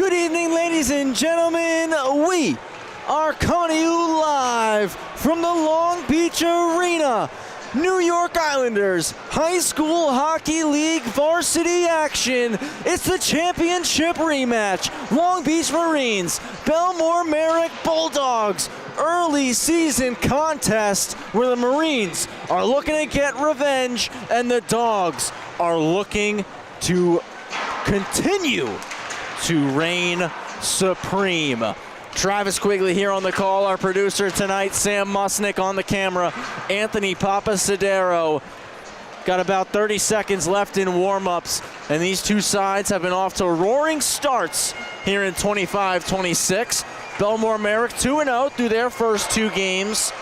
Good evening, ladies and gentlemen. We are coming to you live from the Long Beach Arena. New York Islanders High School Hockey League varsity action. It's the championship rematch. Long Beach Marines, Bellmore Merrick Bulldogs. Early season contest where the Marines are looking to get revenge and the Dogs are looking to continue to reign supreme. Travis Quigley here on the call, our producer tonight, Sam Musnick on the camera, Anthony Papasadero. Got about 30 seconds left in warm-ups, and these two sides have been off to roaring starts here in 25-26. Bellmore Merrick 2-0 through their first two games.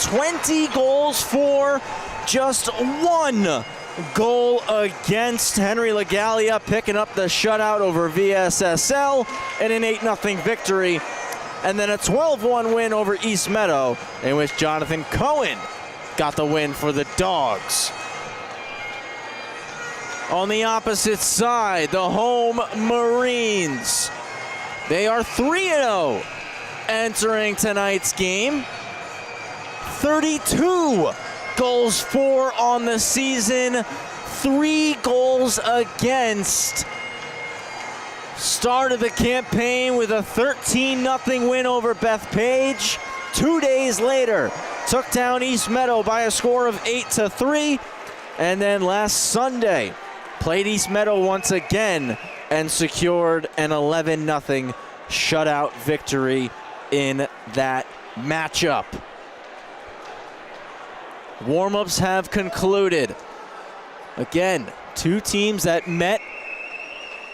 20 goals for, just one goal against. Henry LaGallia picking up the shutout over VSSL and an 8-0 victory. And then a 12-1 win over East Meadow, in which Jonathan Cohen got the win for the Dogs. On the opposite side, the home Marines. They are 3-0 entering tonight's game. 32 goals for on the season, 3 goals against. Started the campaign with a 13-0 win over Bethpage. 2 days later, took down East Meadow by a score of 8-3. And then last Sunday, played East Meadow once again and secured an 11-0 shutout victory in that matchup. Warm-ups have concluded. Again, two teams that met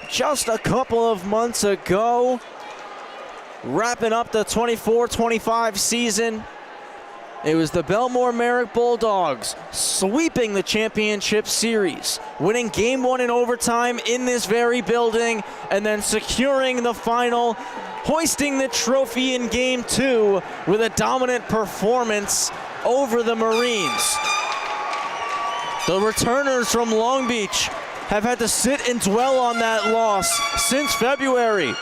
just a couple of months ago, wrapping up the 24-25 season. It was the Bellmore Merrick Bulldogs sweeping the championship series, winning game 1 in overtime in this very building, and then securing the final, hoisting the trophy in game 2 with a dominant performance over the Marines. The returners from Long Beach have had to sit and dwell on that loss since February.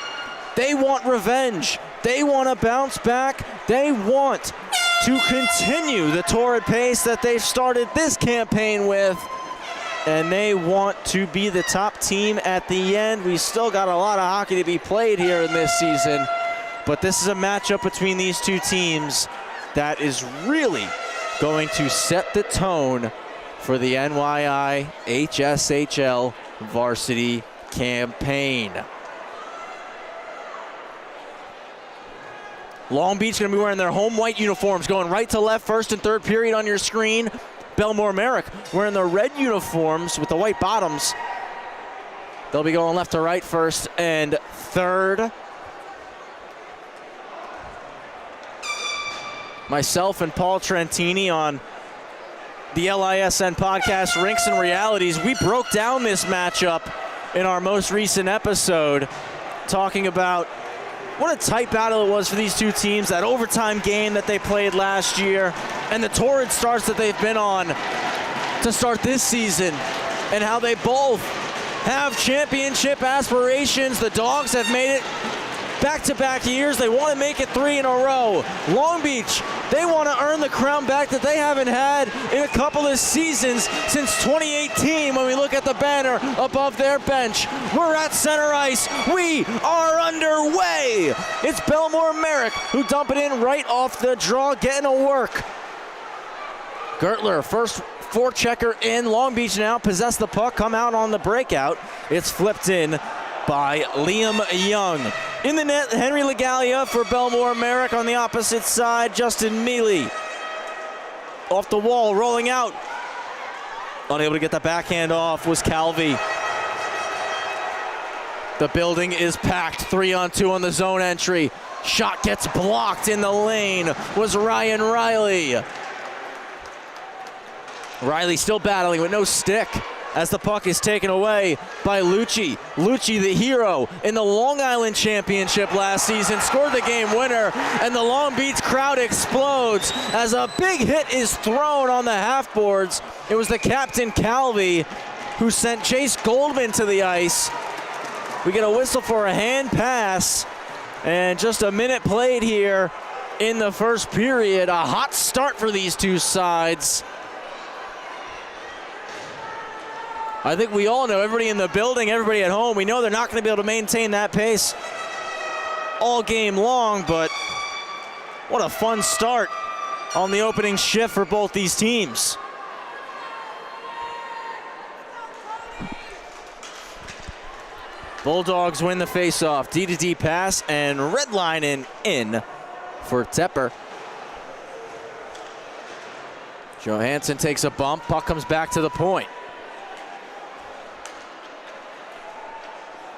They want revenge. They want to bounce back. They want to continue the torrid pace that they've started this campaign with, and they want to be the top team at the end. We still got a lot of hockey to be played here in this season, but this is a matchup between these two teams that is really going to set the tone for the NYIHSHL varsity campaign. Long Beach going to be wearing their home white uniforms, going right to left, first and third period on your screen. Bellmore Merrick wearing their red uniforms with the white bottoms. They'll be going left to right, first and third. Myself and Paul Trentini on the LISN podcast, Rinks and Realities, we broke down this matchup in our most recent episode, talking about what a tight battle it was for these two teams, that overtime game that they played last year, and the torrid starts that they've been on to start this season, and how they both have championship aspirations. The Dogs have made it back-to-back years. They want to make it 3 in a row. Long Beach, they want to earn the crown back that they haven't had in a couple of seasons since 2018 when we look at the banner above their bench. We're at center ice. We are underway. It's Bellmore Merrick who dump it in right off the draw, getting a work. Gertler, first forechecker in. Long Beach now possess the puck, come out on the breakout. It's flipped in by Liam Young. In the net, Henry LaGallia for Bellmore Merrick. On the opposite side, Justin Mealy. Off the wall, rolling out. Unable to get the backhand off was Calvi. The building is packed, 3-on-2 on the zone entry. Shot gets blocked in the lane was Ryan Riley. Riley still battling with no stick as the puck is taken away by Lucci. Lucci, the hero in the Long Island Championship last season, scored the game winner, and the Long Beach crowd explodes as a big hit is thrown on the half boards. It was the captain, Calvi, who sent Chase Goldman to the ice. We get a whistle for a hand pass, and just a minute played here in the first period. A hot start for these two sides. I think we all know, everybody in the building, everybody at home, we know they're not going to be able to maintain that pace all game long, but what a fun start on the opening shift for both these teams. Bulldogs win the faceoff. D-to-D pass and redlining in for Tepper. Johansson takes a bump. Puck comes back to the point.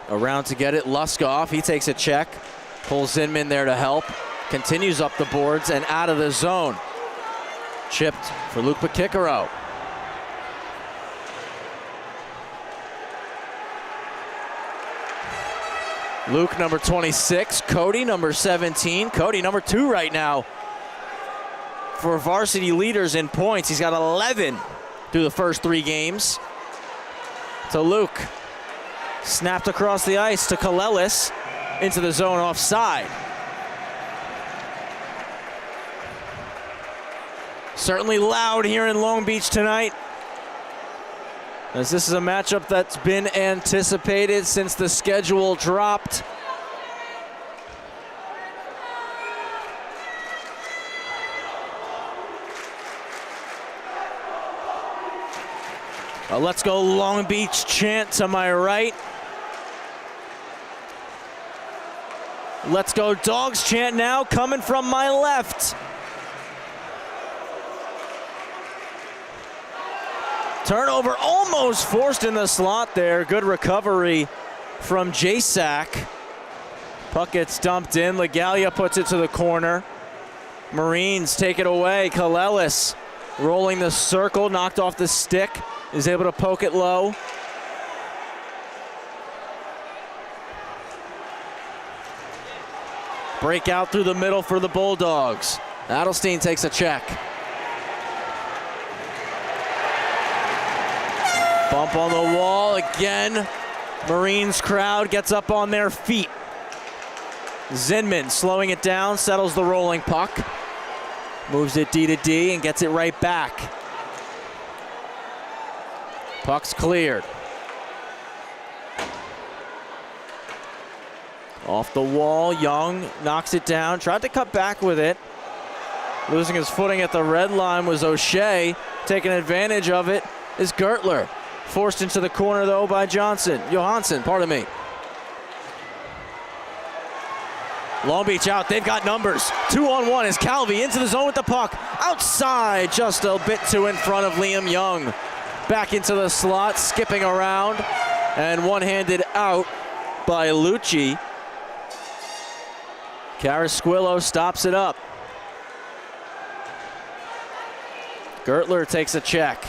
Around to get it, Luskoff, he takes a check. Pulls Zinman there to help. Continues up the boards and out of the zone. Chipped for Luke Pakikaro. Luke, number 26. Cody, number 17. Cody, number 2 right now for varsity leaders in points. He's got 11 through the first 3 games. To Luke. Snapped across the ice to Kalelis. Into the zone offside. Certainly loud here in Long Beach tonight, as this is a matchup that's been anticipated since the schedule dropped. A Let's Go Long Beach chant to my right. Let's Go Dogs chant now coming from my left. Turnover almost forced in the slot there. Good recovery from Jasak. Puck gets dumped in. Legalia puts it to the corner. Marines take it away. Kalelis rolling the circle, knocked off the stick, is able to poke it low. Breakout through the middle for the Bulldogs. Adelstein takes a check. Bump on the wall again. Marines crowd gets up on their feet. Zinman slowing it down, settles the rolling puck. Moves it D-to-D and gets it right back. Puck's cleared. Off the wall, Young knocks it down, tried to cut back with it. Losing his footing at the red line was O'Shea. Taking advantage of it is Gertler. Forced into the corner though by Johansson, pardon me. Long Beach out, they've got numbers. 2-on-1 is Calvi into the zone with the puck. Outside, just a bit too in front of Liam Young. Back into the slot, skipping around, and one-handed out by Lucci. Carasquillo stops it up. Gertler takes a check.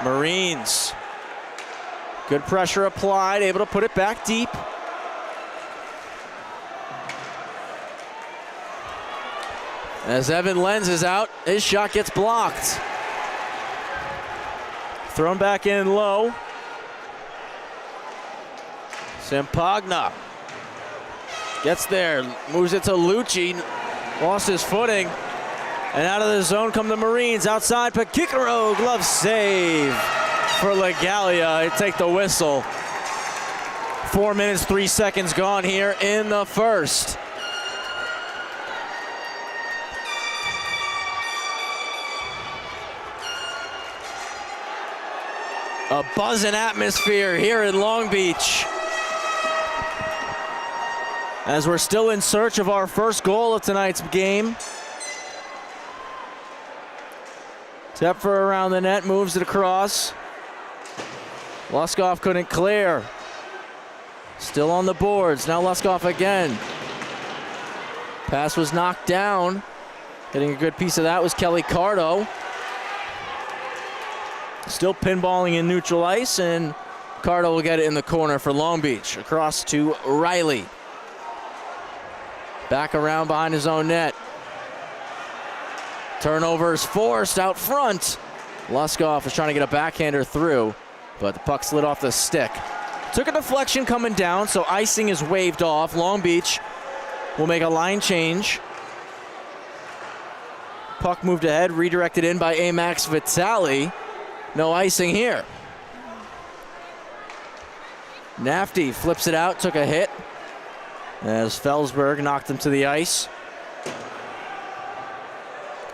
Marines. Good pressure applied, able to put it back deep. As Evan Lenz is out, his shot gets blocked. Thrown back in low. Sampagna gets there, moves it to Lucci, lost his footing, and out of the zone come the Marines. Outside, Pakikaro, glove save for Legalia. They take the whistle. 4 minutes, 3 seconds gone here in the first. A buzzing atmosphere here in Long Beach, as we're still in search of our first goal of tonight's game. Tepfer around the net, moves it across. Luskoff couldn't clear. Still on the boards, now Luskoff again. Pass was knocked down. Getting a good piece of that was Kelly Cardo. Still pinballing in neutral ice, and Cardo will get it in the corner for Long Beach. Across to Riley. Back around behind his own net. Turnover is forced out front. Luskoff is trying to get a backhander through, but the puck slid off the stick. Took a deflection coming down, so icing is waved off. Long Beach will make a line change. Puck moved ahead, redirected in by Amax Vitale. No icing here. Nafty flips it out, took a hit as Felsberg knocked him to the ice.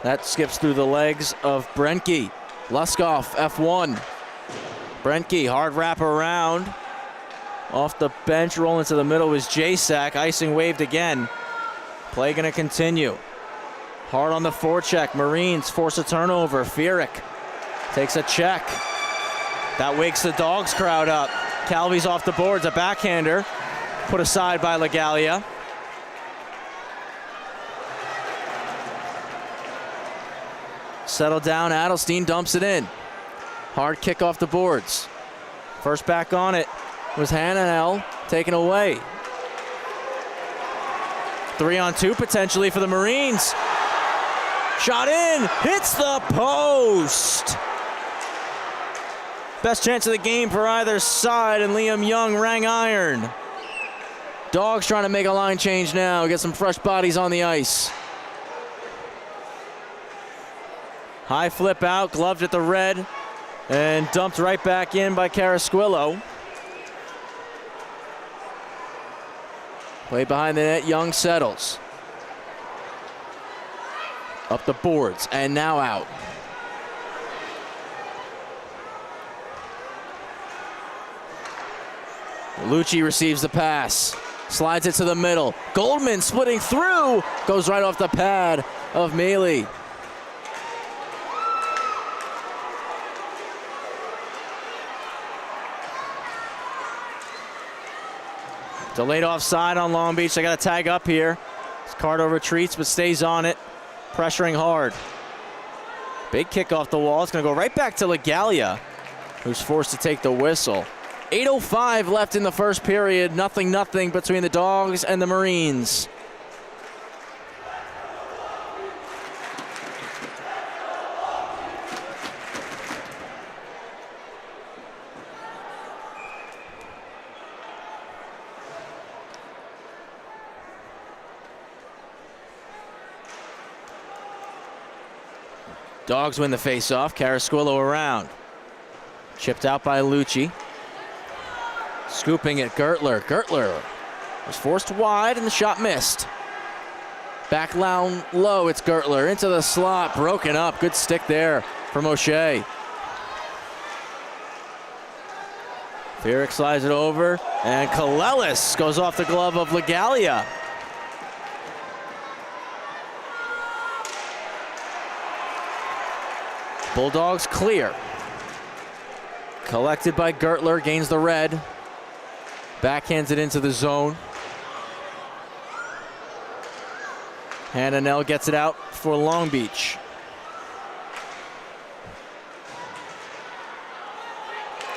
That skips through the legs of Brentke. Luskoff, F1. Brentke, hard wrap around. Off the bench, rolling to the middle was Jasak. Icing waved again. Play gonna continue. Hard on the forecheck. Marines force a turnover. Fierick takes a check. That wakes the Dogs crowd up. Calvi's off the boards, a backhander. Put aside by LaGallia. Settled down, Adelstein dumps it in. Hard kick off the boards. First back on it was Hananel, taken away. 3-on-2 potentially for the Marines. Shot in, hits the post. Best chance of the game for either side, and Liam Young rang iron. Dogs trying to make a line change now, get some fresh bodies on the ice. High flip out, gloved at the red, and dumped right back in by Carasquillo. Play behind the net, Young settles. Up the boards, and now out. Lucci receives the pass, slides it to the middle. Goldman splitting through, goes right off the pad of Mealy. Delayed offside on Long Beach. They got to tag up here. Cardo retreats but stays on it, pressuring hard. Big kick off the wall. It's going to go right back to LaGallia, who's forced to take the whistle. 8:05 left in the first period. 0-0 between the Dogs and the Marines. Dogs win the face-off. Carasquillo around. Chipped out by Lucci. Scooping at Gertler. Gertler was forced wide and the shot missed. Back down low, it's Gertler into the slot. Broken up. Good stick there from O'Shea. Fierick slides it over, and Kalelis goes off the glove of LaGallia. Bulldogs clear. Collected by Gertler, gains the red. Backhands it into the zone. Hananel gets it out for Long Beach.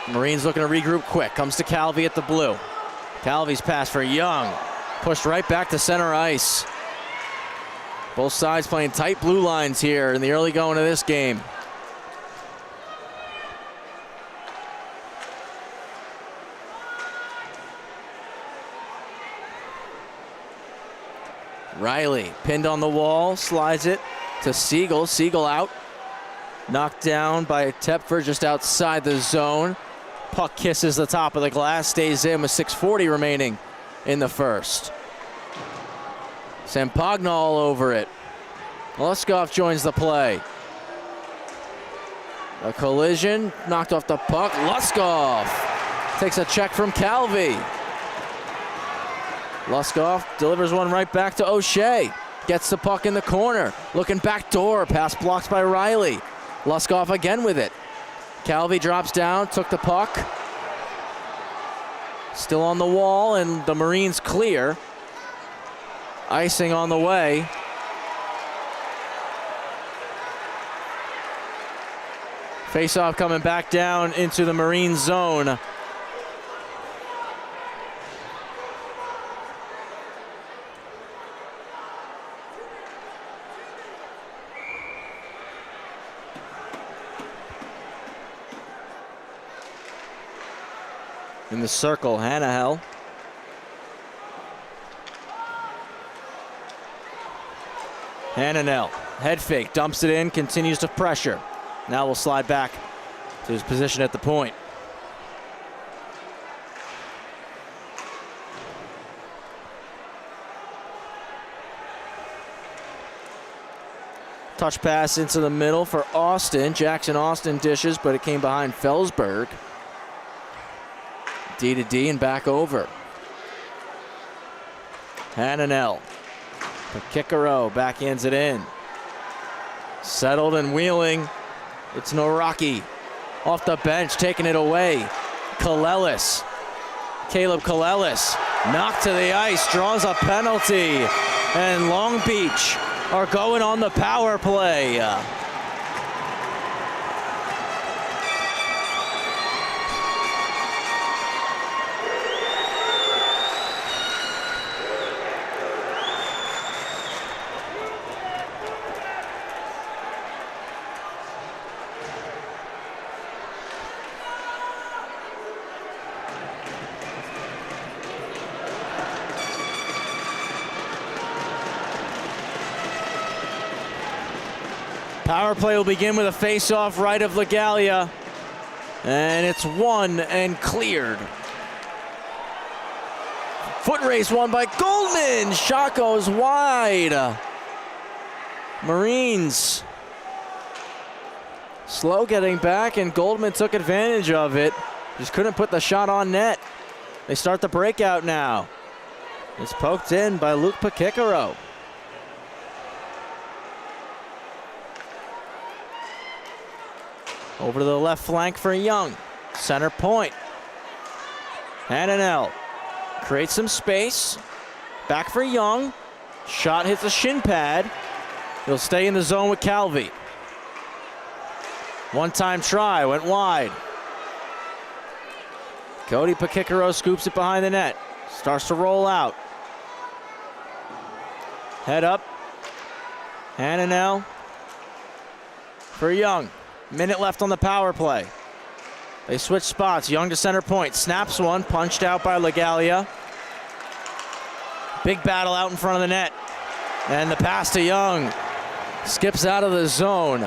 Marines looking to regroup quick. Comes to Calvi at the blue. Calvi's pass for Young. Pushed right back to center ice. Both sides playing tight blue lines here in the early going of this game. Riley pinned on the wall, slides it to Siegel. Siegel out. Knocked down by Tepfer just outside the zone. Puck kisses the top of the glass, stays in with 6:40 remaining in the first. Sampagna all over it. Luskoff joins the play. A collision, knocked off the puck. Luskoff takes a check from Calvi. Luskoff delivers one right back to O'Shea. Gets the puck in the corner. Looking back door. Pass blocked by Riley. Luskoff again with it. Calvi drops down, took the puck. Still on the wall, and the Marines clear. Icing on the way. Face-off coming back down into the Marine zone. in the circle. NYIHSHL. NYIHSHL, head fake, dumps it in, continues to pressure. Now we'll slide back to his position at the point. Touch pass into the middle for Austin. Jackson Austin dishes, but it came behind Felsberg. D to D and back over. NYIHSHL. Pakikaro backhands it in. Settled and wheeling. It's Noraki. Off the bench, taking it away. Kalelis. Caleb Kalelis. Knocked to the ice, draws a penalty. And Long Beach are going on the power play. Power play will begin with a face-off right of Legalia. And it's won and cleared. Foot race won by Goldman. Shot goes wide. Marines slow getting back, and Goldman took advantage of it. Just couldn't put the shot on net. They start the breakout now. It's poked in by Luke Pakikaro. Over to the left flank for Young. Center point. NYIHSHL creates some space. Back for Young. Shot hits the shin pad. He'll stay in the zone with Calvi. One-time try, went wide. Cody Pakikaro scoops it behind the net. Starts to roll out. Head up. NYIHSHL for Young. Minute left on the power play. They switch spots. Young to center point. Snaps one. Punched out by Legalia. Big battle out in front of the net. And the pass to Young. Skips out of the zone.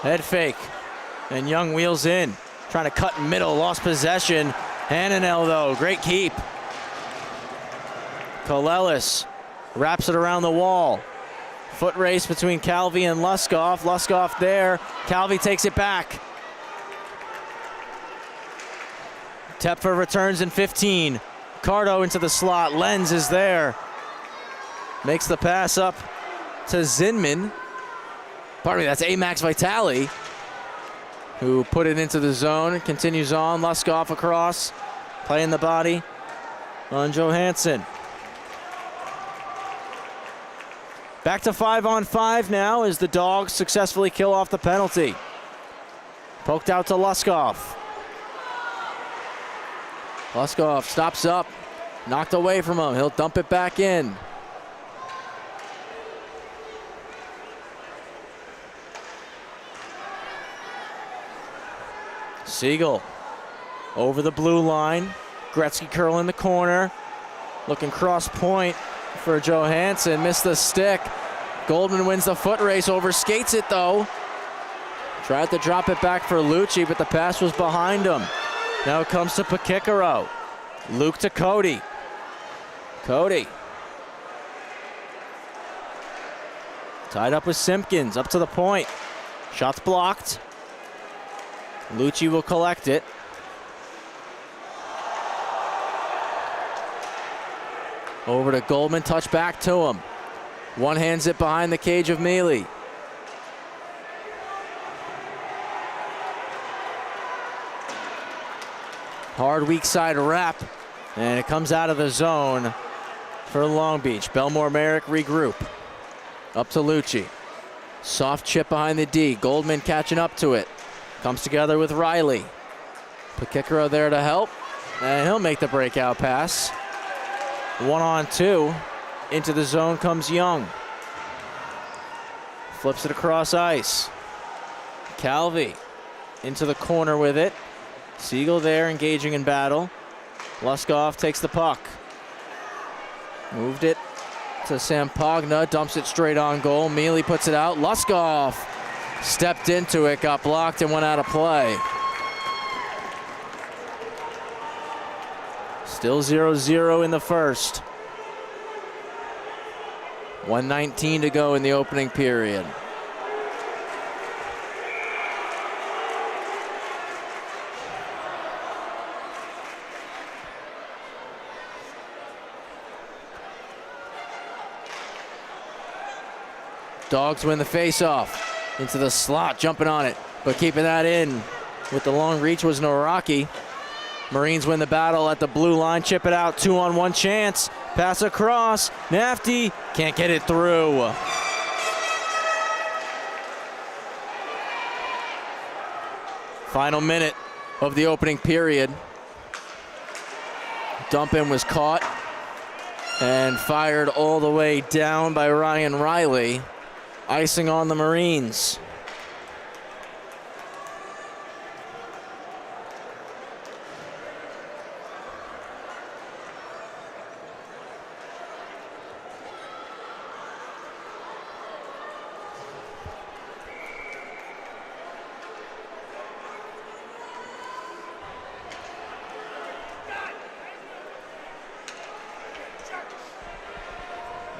Head fake. And Young wheels in. Trying to cut middle. Lost possession. NYIHSHL though, great keep. Kalelis wraps it around the wall. Foot race between Calvi and Luskoff. Luskoff there. Calvi takes it back. Tepfer returns in 15. Cardo into the slot. Lenz is there. Makes the pass up to Zinman. Pardon me, that's Amax Vitali, who put it into the zone. Continues on. Luskoff across. Playing the body on Johansson. Back to 5-on-5 now as the Dogs successfully kill off the penalty. Poked out to Luskoff. Luskoff stops up. Knocked away from him. He'll dump it back in. Siegel over the blue line. Gretzky curl in the corner. Looking cross point for Johansson. Missed the stick. Goldman wins the foot race. Overskates it though. Tried to drop it back for Lucci, but the pass was behind him. Now it comes to Pakikaro. Luke to Cody. Cody. Tied up with Simpkins. Up to the point. Shot's blocked. Lucci will collect it. Over to Goldman, touch back to him. One hands it behind the cage of Mealy. Hard weak side wrap, and it comes out of the zone for Long Beach. Bellmore Merrick regroup. Up to Lucci. Soft chip behind the D. Goldman catching up to it. Comes together with Riley. Pakikaro there to help, and he'll make the breakout pass. 1-on-2 Into the zone comes Young. Flips it across ice. Calvi into the corner with it. Siegel there engaging in battle. Luskov takes the puck. Moved it to Sampagna, dumps it straight on goal. Mealy puts it out. Luskov stepped into it, got blocked, and went out of play. Still 0-0 in the first. 1:19 to go in the opening period. Dogs win the face-off. Into the slot, jumping on it, but keeping that in with the long reach was Noraki. Marines win the battle at the blue line, chip it out, 2-on-1 chance. Pass across, Nafty can't get it through. Final minute of the opening period. Dump in was caught and fired all the way down by Ryan Riley. Icing on the Marines.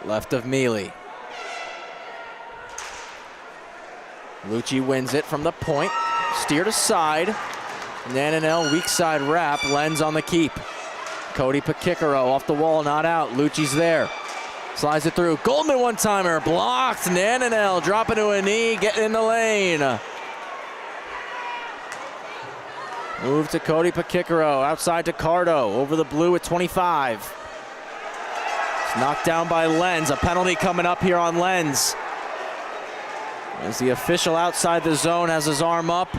Left of Mealy. Lucci wins it from the point. Steered aside. Nananel weak side wrap. Lenz on the keep. Cody Pakikaro off the wall, not out. Lucci's there. Slides it through. Goldman one-timer. Blocked. Nananel dropping to a knee. Getting in the lane. Move to Cody Pakikaro. Outside to Cardo. Over the blue at 25. It's knocked down by Lenz. A penalty coming up here on Lenz. As the official outside the zone has his arm up.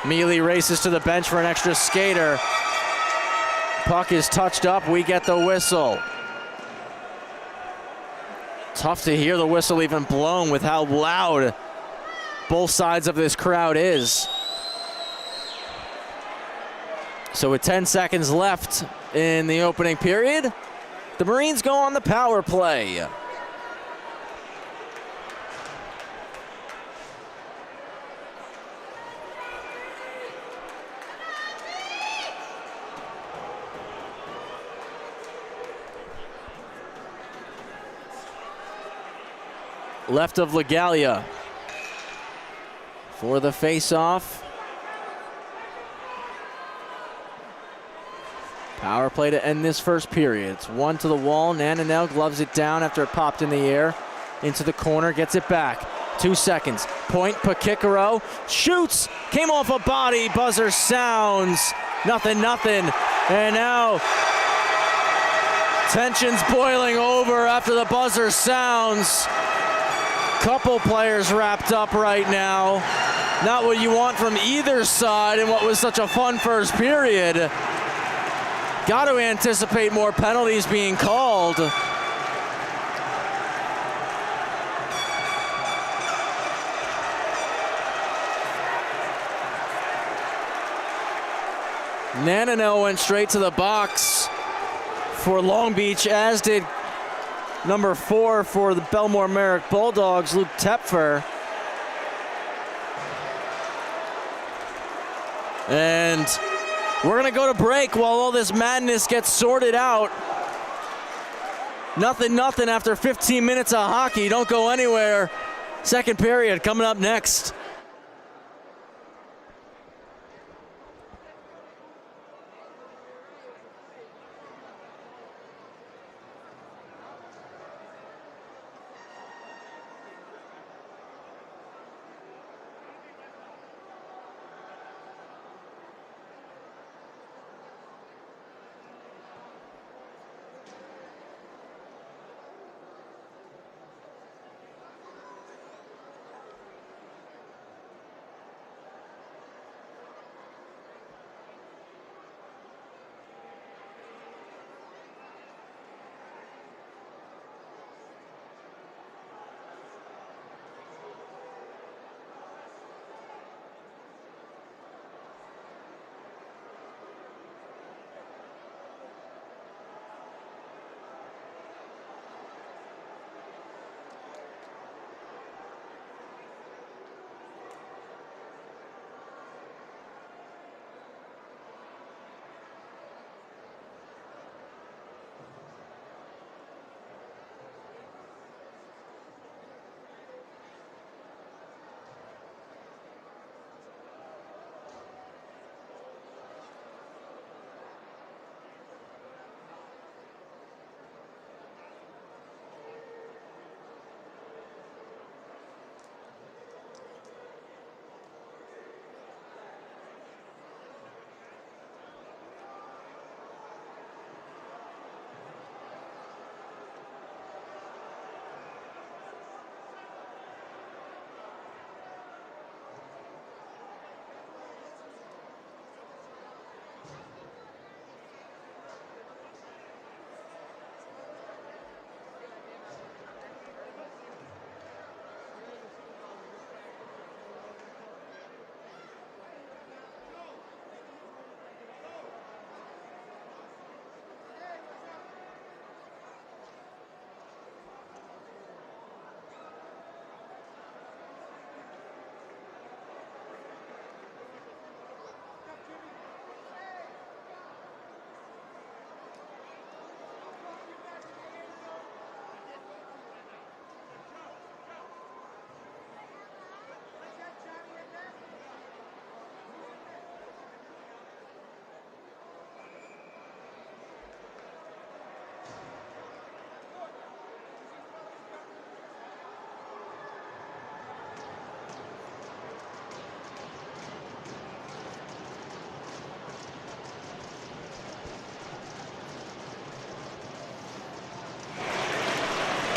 Mealy races to the bench for an extra skater. Puck is touched up. We get the whistle. Tough to hear the whistle even blown with how loud both sides of this crowd is. So with 10 seconds left in the opening period, the Marines go on the power play. Left of Legalia for the face-off. Power play to end this first period. It's one to the wall. Nananel gloves it down after it popped in the air. Into the corner, gets it back. 2 seconds. Point, Pakikaro shoots. Came off a body. Buzzer sounds. Nothing. And now tension's boiling over after the buzzer sounds. Couple players wrapped up right now. Not what you want from either side in what was such a fun first period. Got to anticipate more penalties being called. Nananel went straight to the box for Long Beach, as did number 4 for the Bellmore Merrick Bulldogs, Luke Tepfer. And we're gonna go to break while all this madness gets sorted out. Nothing after 15 minutes of hockey. Don't go anywhere. Second period coming up next.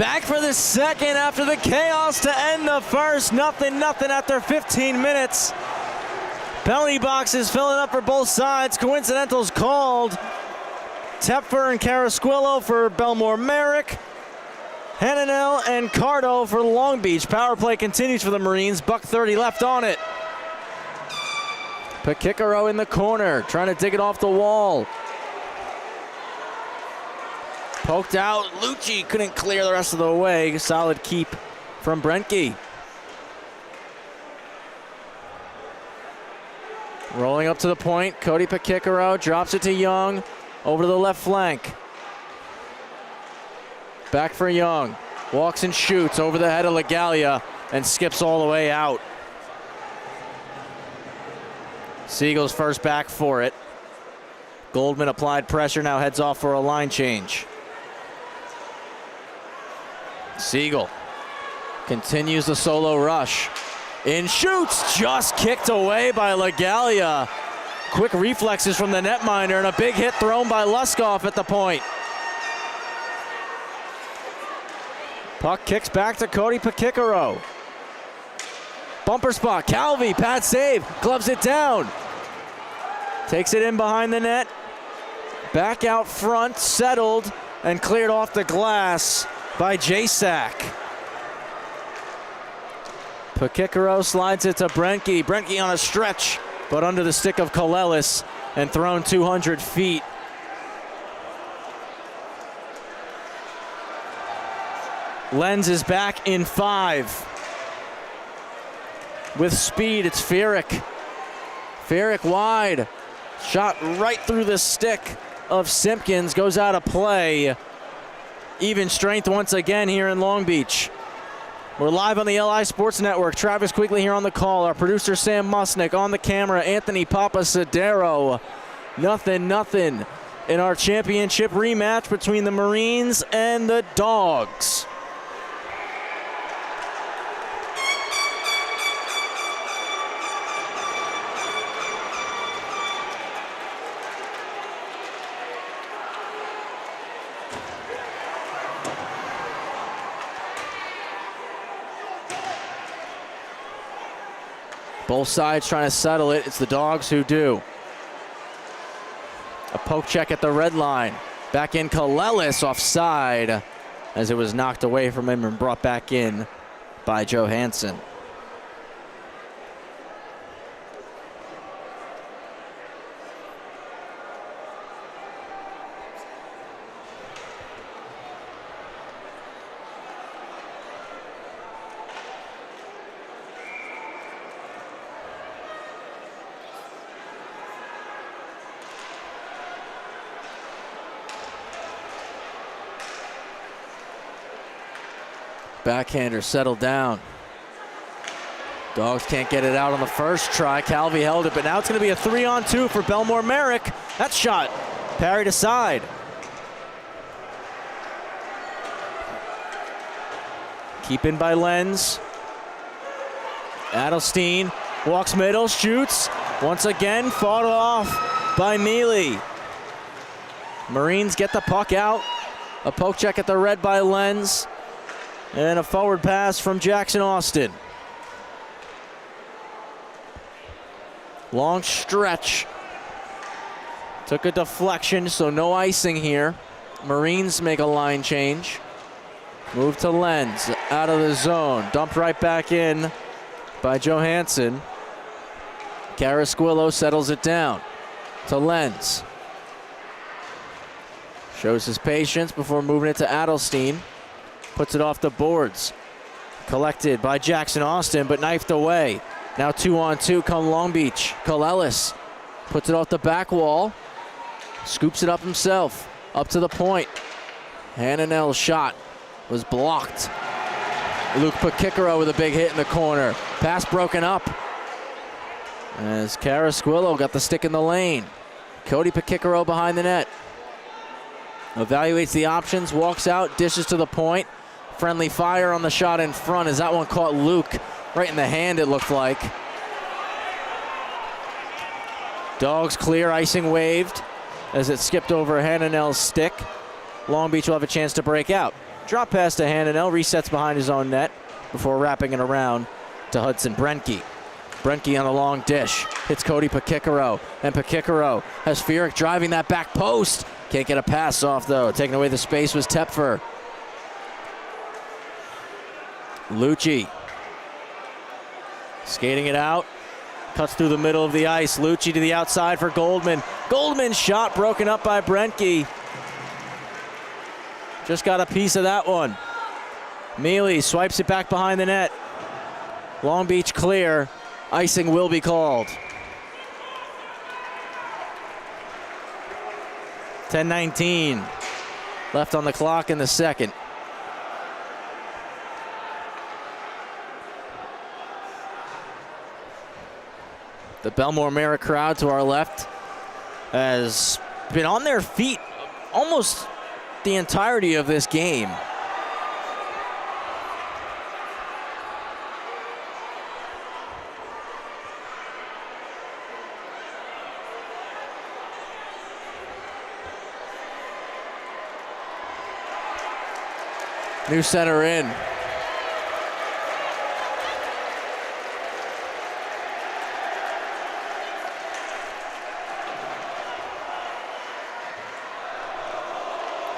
Back for the second after the chaos to end the first. Nothing after 15 minutes. Penalty boxes filling up for both sides. Coincidentals called. Tepfer and Carasquillo for Bellmore Merrick. Hananel and Cardo for Long Beach. Power play continues for the Marines. $1:30 left on it. Pakikaro in the corner, trying to dig it off the wall. Poked out. Lucci couldn't clear the rest of the way. Solid keep from Brenke. Rolling up to the point. Cody Pakikaro drops it to Young. Over to the left flank. Back for Young. Walks and shoots over the head of LaGallia and skips all the way out. Siegel's first back for it. Goldman applied pressure, now heads off for a line change. Siegel continues the solo rush. In shoots, just kicked away by LaGallia. Quick reflexes from the netminder and a big hit thrown by Luskoff at the point. Puck kicks back to Cody Pakikaro. Bumper spot, Calvi, pad save, gloves it down. Takes it in behind the net. Back out front, settled, and cleared off the glass by Jasak. Pakikaro slides it to Brenke. Brenke on a stretch, but under the stick of Kalelis and thrown 200 feet. Lenz is back in 5. With speed, it's Furick. Furick wide. Shot right through the stick of Simpkins. Goes out of play. Even strength once again here in Long Beach. We're live on the LI Sports Network. Travis Quigley here on the call. Our producer Sam Musnick on the camera. Anthony Papasadero. Nothing in our championship rematch between the Marines and the Dogs. Both sides trying to settle it. It's the Dogs who do. A poke check at the red line. Back in Kalelis offside as it was knocked away from him and brought back in by Johansson. Backhander settled down. Dogs can't get it out on the first try. Calvi held it, but now it's going to be a 3-on-2 for Bellmore Merrick. That shot parried aside. Keep in by Lenz. Adelstein walks middle, shoots. Once again, fought off by Mealy. Marines get the puck out. A poke check at the red by Lenz. And a forward pass from Jackson Austin. Long stretch. Took a deflection, so no icing here. Marines make a line change. Move to Lenz, out of the zone. Dumped right back in by Johansson. Carasquillo settles it down to Lenz. Shows his patience before moving it to Adelstein. Puts it off the boards. Collected by Jackson Austin, but knifed away. Now 2-on-2 come Long Beach. Kalelis puts it off the back wall. Scoops it up himself. Up to the point. Hananel's shot was blocked. Luke Pakikaro with a big hit in the corner. Pass broken up. As Carasquillo got the stick in the lane. Cody Pakikaro behind the net. Evaluates the options, walks out, dishes to the point. Friendly fire on the shot in front as that one caught Luke right in the hand, it looked like. Dogs clear, icing waved as it skipped over Hananel's stick. Long Beach will have a chance to break out. Drop pass to Hananel, resets behind his own net before wrapping it around to Hudson Brenke. Brenke on a long dish, hits Cody Pakikaro, and Pakikaro has Feerick driving that back post. Can't get a pass off though. Taking away the space was Tepfer. Lucci skating it out, cuts through the middle of the ice. Lucci to the outside for Goldman. Goldman's shot broken up by Brenke. Just got a piece of that one. Mealy swipes it back behind the net. Long Beach clear. Icing will be called. 10:19 left on the clock in the second. The Bellmore Merrick crowd to our left has been on their feet almost the entirety of this game. New center in.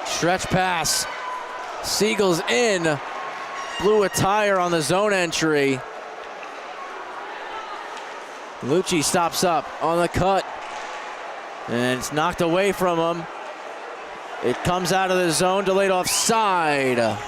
Stretch pass. Siegel's in. Blew a tire on the zone entry. Lucci stops up on the cut. And it's knocked away from him. It comes out of the zone, delayed offside.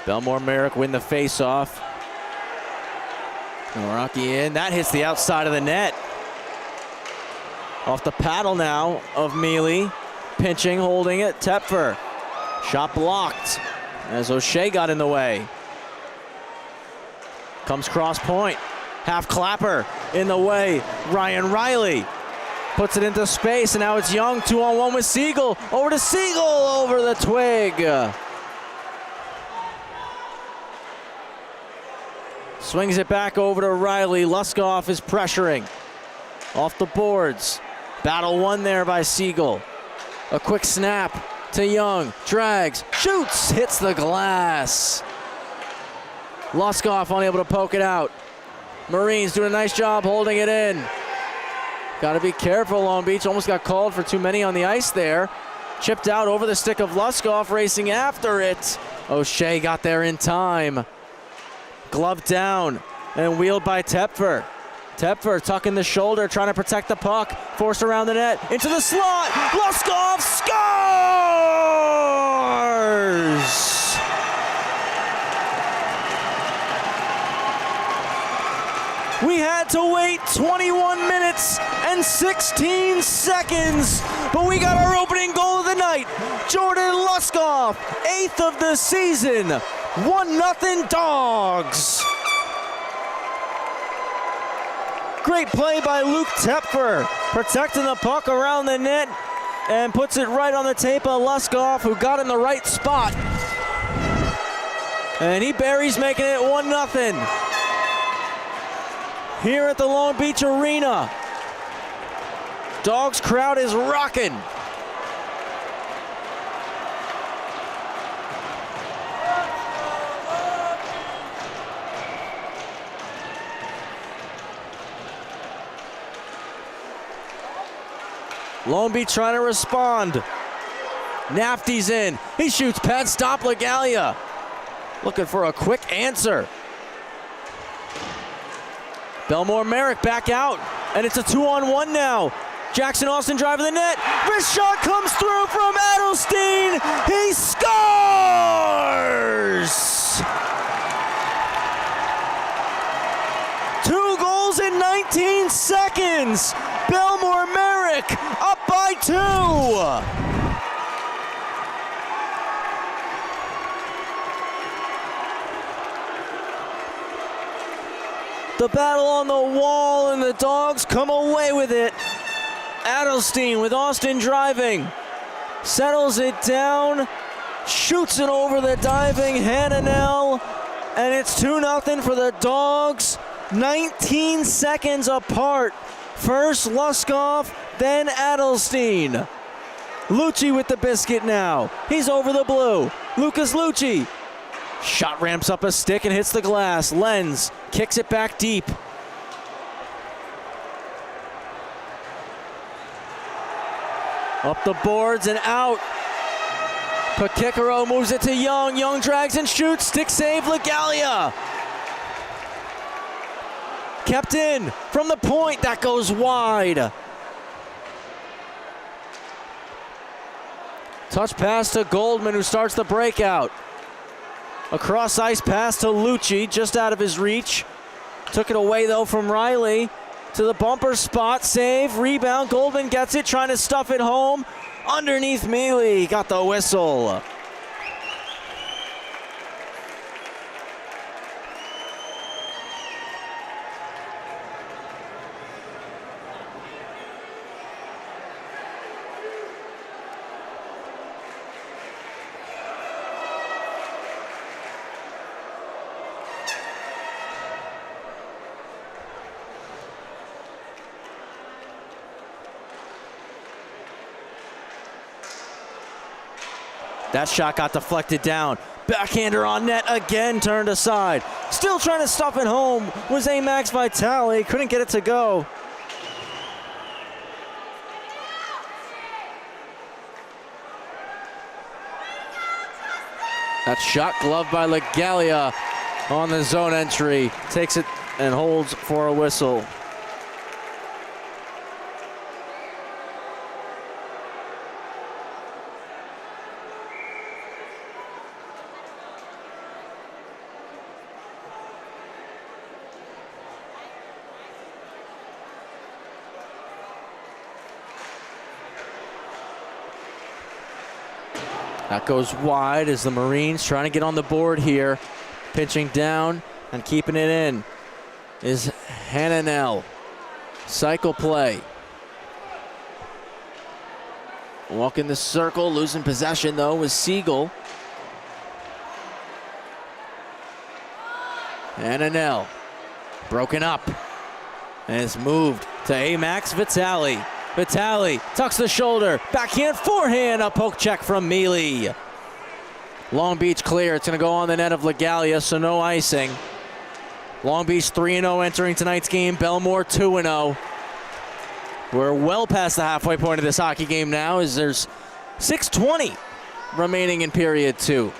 Bellmore Merrick win the face-off. Rocky in. That hits the outside of the net. Off the paddle now of Mealy. Pinching, holding it. Tepfer. Shot blocked as O'Shea got in the way. Comes cross point. Half clapper in the way. Ryan Riley puts it into space, and now it's Young 2-on-1 with Siegel. Over to Siegel over the twig. Swings it back over to Riley. Luskoff is pressuring. Off the boards. Battle won there by Siegel. A quick snap to Young. Drags, shoots, hits the glass. Luskoff unable to poke it out. Marines doing a nice job holding it in. Got to be careful, Long Beach. Almost got called for too many on the ice there. Chipped out over the stick of Luskoff, racing after it. O'Shea got there in time. Glove down and wheeled by Tepfer. Tepfer tucking the shoulder, trying to protect the puck. Forced around the net, into the slot. Luskoff scores! We had to wait 21 minutes and 16 seconds, but we got our opening goal of the night. Jordan Luskoff, 8th of the season. 1-0 Dogs. Great play by Luke Tepfer, protecting the puck around the net and puts it right on the tape of Luskoff, who got in the right spot. And he buries, making it 1-0. Here at the Long Beach Arena, Dogs crowd is rocking. Long Beach trying to respond. Nafty's in. He shoots pad stop Legalia. Looking for a quick answer. Bellmore Merrick back out, and it's a 2-on-1 now. Jackson Austin driving the net. Wrist shot comes through from Adelstein. He scores! 2 goals in 19 seconds. Bellmore Merrick up by 2. The battle on the wall, and the Dogs come away with it. Adelstein with Austin driving. Settles it down. Shoots it over the diving Hananel. And it's 2-0 for the Dogs. 19 seconds apart. First Luskoff, then Adelstein. Lucci with the biscuit now. He's over the blue. Lucas Lucci. Shot ramps up a stick and hits the glass. Lenz kicks it back deep. Up the boards and out. Pakikaro moves it to Young. Young drags and shoots. Stick save, Legalia. Kept in from the point. That goes wide. Touch pass to Goldman, who starts the breakout. A cross ice pass to Lucci, just out of his reach. Took it away though from Riley. To the bumper spot, save, rebound. Goldman gets it, trying to stuff it home. Underneath Mealy, got the whistle. That shot got deflected down. Backhander on net again, turned aside. Still trying to stuff it home was Max Vitale. Couldn't get it to go. That shot gloved by Legalia on the zone entry. Takes it and holds for a whistle. That goes wide as the Marines trying to get on the board here. Pinching down and keeping it in is Hananel. Cycle play. Walking the circle, losing possession though was Siegel. Hananel broken up and it's moved to Max Vitale. Vitale tucks the shoulder, backhand, forehand, a poke check from Mealy. Long Beach clear, it's gonna go on the net of Legalia, so no icing. Long Beach 3-0 entering tonight's game, Bellmore 2-0. We're well past the halfway point of this hockey game now as there's 6:20 remaining in period 2.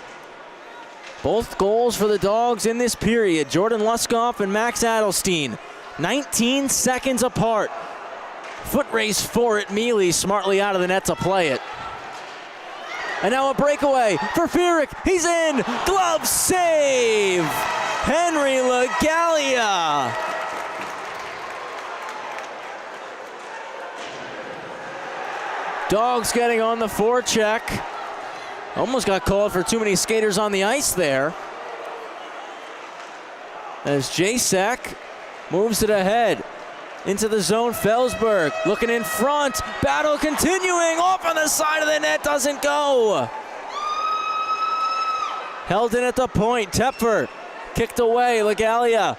Both goals for the Dogs in this period, Jordan Luskoff and Max Adelstein, 19 seconds apart. Foot race for it, Mealy smartly out of the net to play it. And now a breakaway for Furyk, he's in, glove save! Henry Legalia. Dogs getting on the forecheck. Almost got called for too many skaters on the ice there. As Jacek moves it ahead. Into the zone, Felsberg looking in front. Battle continuing, off on the side of the net, doesn't go. Held in at the point, Tepfer kicked away, Legalia.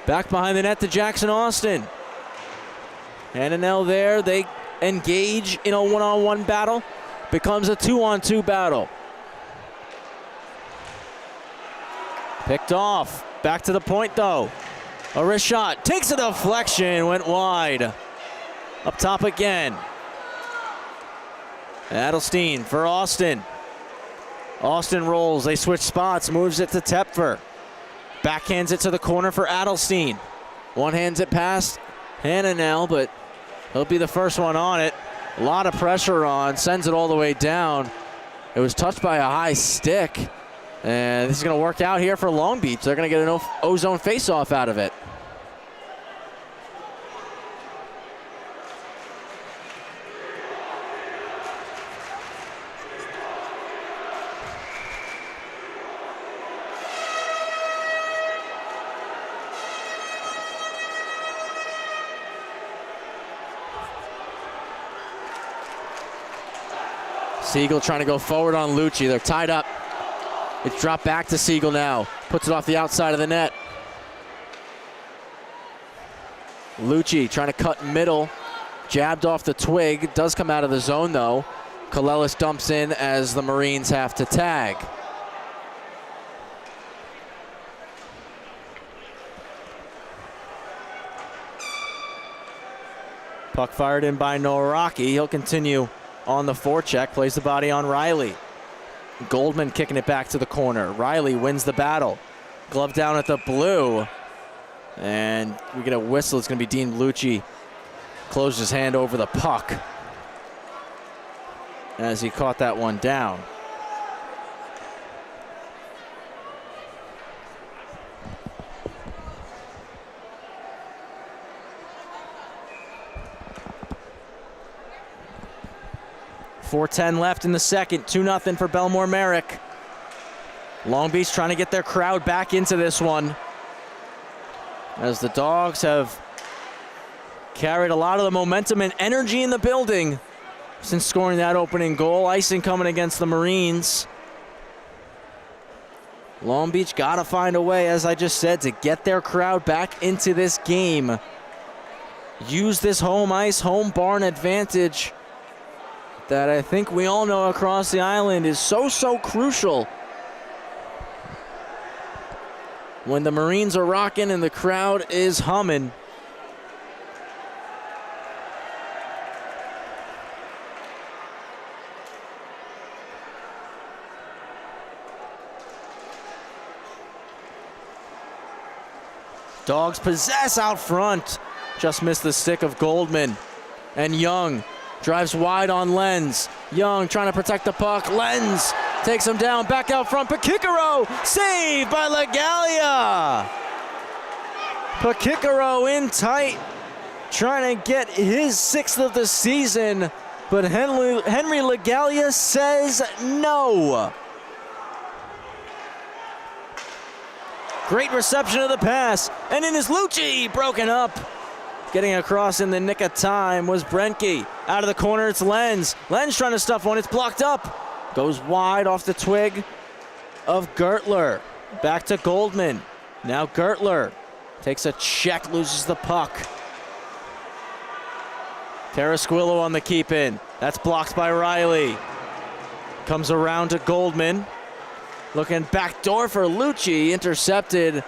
Back behind the net to Jackson Austin. Hananel there, they engage in a one-on-one battle. Becomes a two-on-two battle. Picked off, back to the point though. A wrist shot, takes a deflection, went wide. Up top again. Adelstein for Austin. Austin rolls, they switch spots, moves it to Tepfer. Backhands it to the corner for Adelstein. One hands it past Hananel, but he'll be the first one on it. A lot of pressure on, sends it all the way down. It was touched by a high stick. And this is going to work out here for Long Beach. They're going to get an O-zone face-off out of it. Siegel trying to go forward on Lucci. They're tied up. It's dropped back to Siegel now. Puts it off the outside of the net. Lucci trying to cut middle. Jabbed off the twig. Does come out of the zone though. Kalelis dumps in as the Marines have to tag. Puck fired in by Noraki. He'll continue on the forecheck. Plays the body on Riley. Goldman kicking it back to the corner. Riley wins the battle. Glove down at the blue. And we get a whistle. It's going to be Dean Lucci. Closed his hand over the puck as he caught that one down. .410 left in the second. 2-0 for Bellmore Merrick. Long Beach trying to get their crowd back into this one, as the Dogs have carried a lot of the momentum and energy in the building since scoring that opening goal. Icing coming against the Marines. Long Beach got to find a way, as I just said, to get their crowd back into this game. Use this home ice, home barn advantage that I think we all know across the island is so crucial when the Marines are rocking and the crowd is humming. Dogs possess out front. Just missed the stick of Goldman. And Young drives wide on Lenz. Young trying to protect the puck. Lenz takes him down, back out front. Pakikaro saved by LaGallia. Pakikaro in tight, trying to get his 6th of the season, but Henry LaGallia says no. Great reception of the pass, and in is Lucci, broken up. Getting across in the nick of time was Brenke. Out of the corner, it's Lenz. Lenz trying to stuff one, it's blocked up. Goes wide off the twig of Gertler. Back to Goldman. Now Gertler takes a check, loses the puck. Carrasquillo on the keep in. That's blocked by Riley. Comes around to Goldman. Looking backdoor for Lucci, intercepted,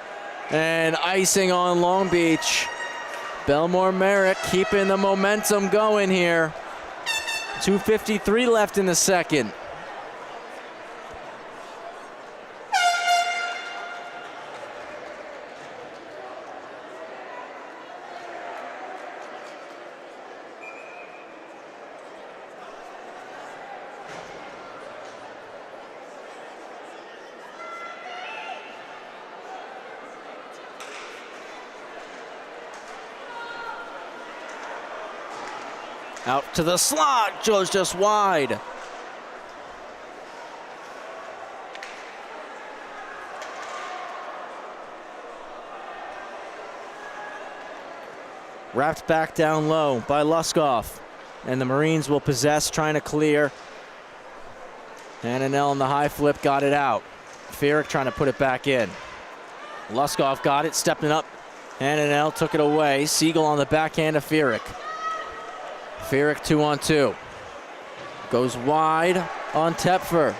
and icing on Long Beach. Bellmore Merrick keeping the momentum going here. 2:53 left in the second. Out to the slot, Joe's just wide. Wrapped back down low by Luskoff. And the Marines will possess, trying to clear. Hananel on the high flip, got it out. Merrick trying to put it back in. Luskoff got it, stepping up. Hananel took it away. Siegel on the backhand of Merrick. Merrick 2-on-2. Goes wide on Tepfer.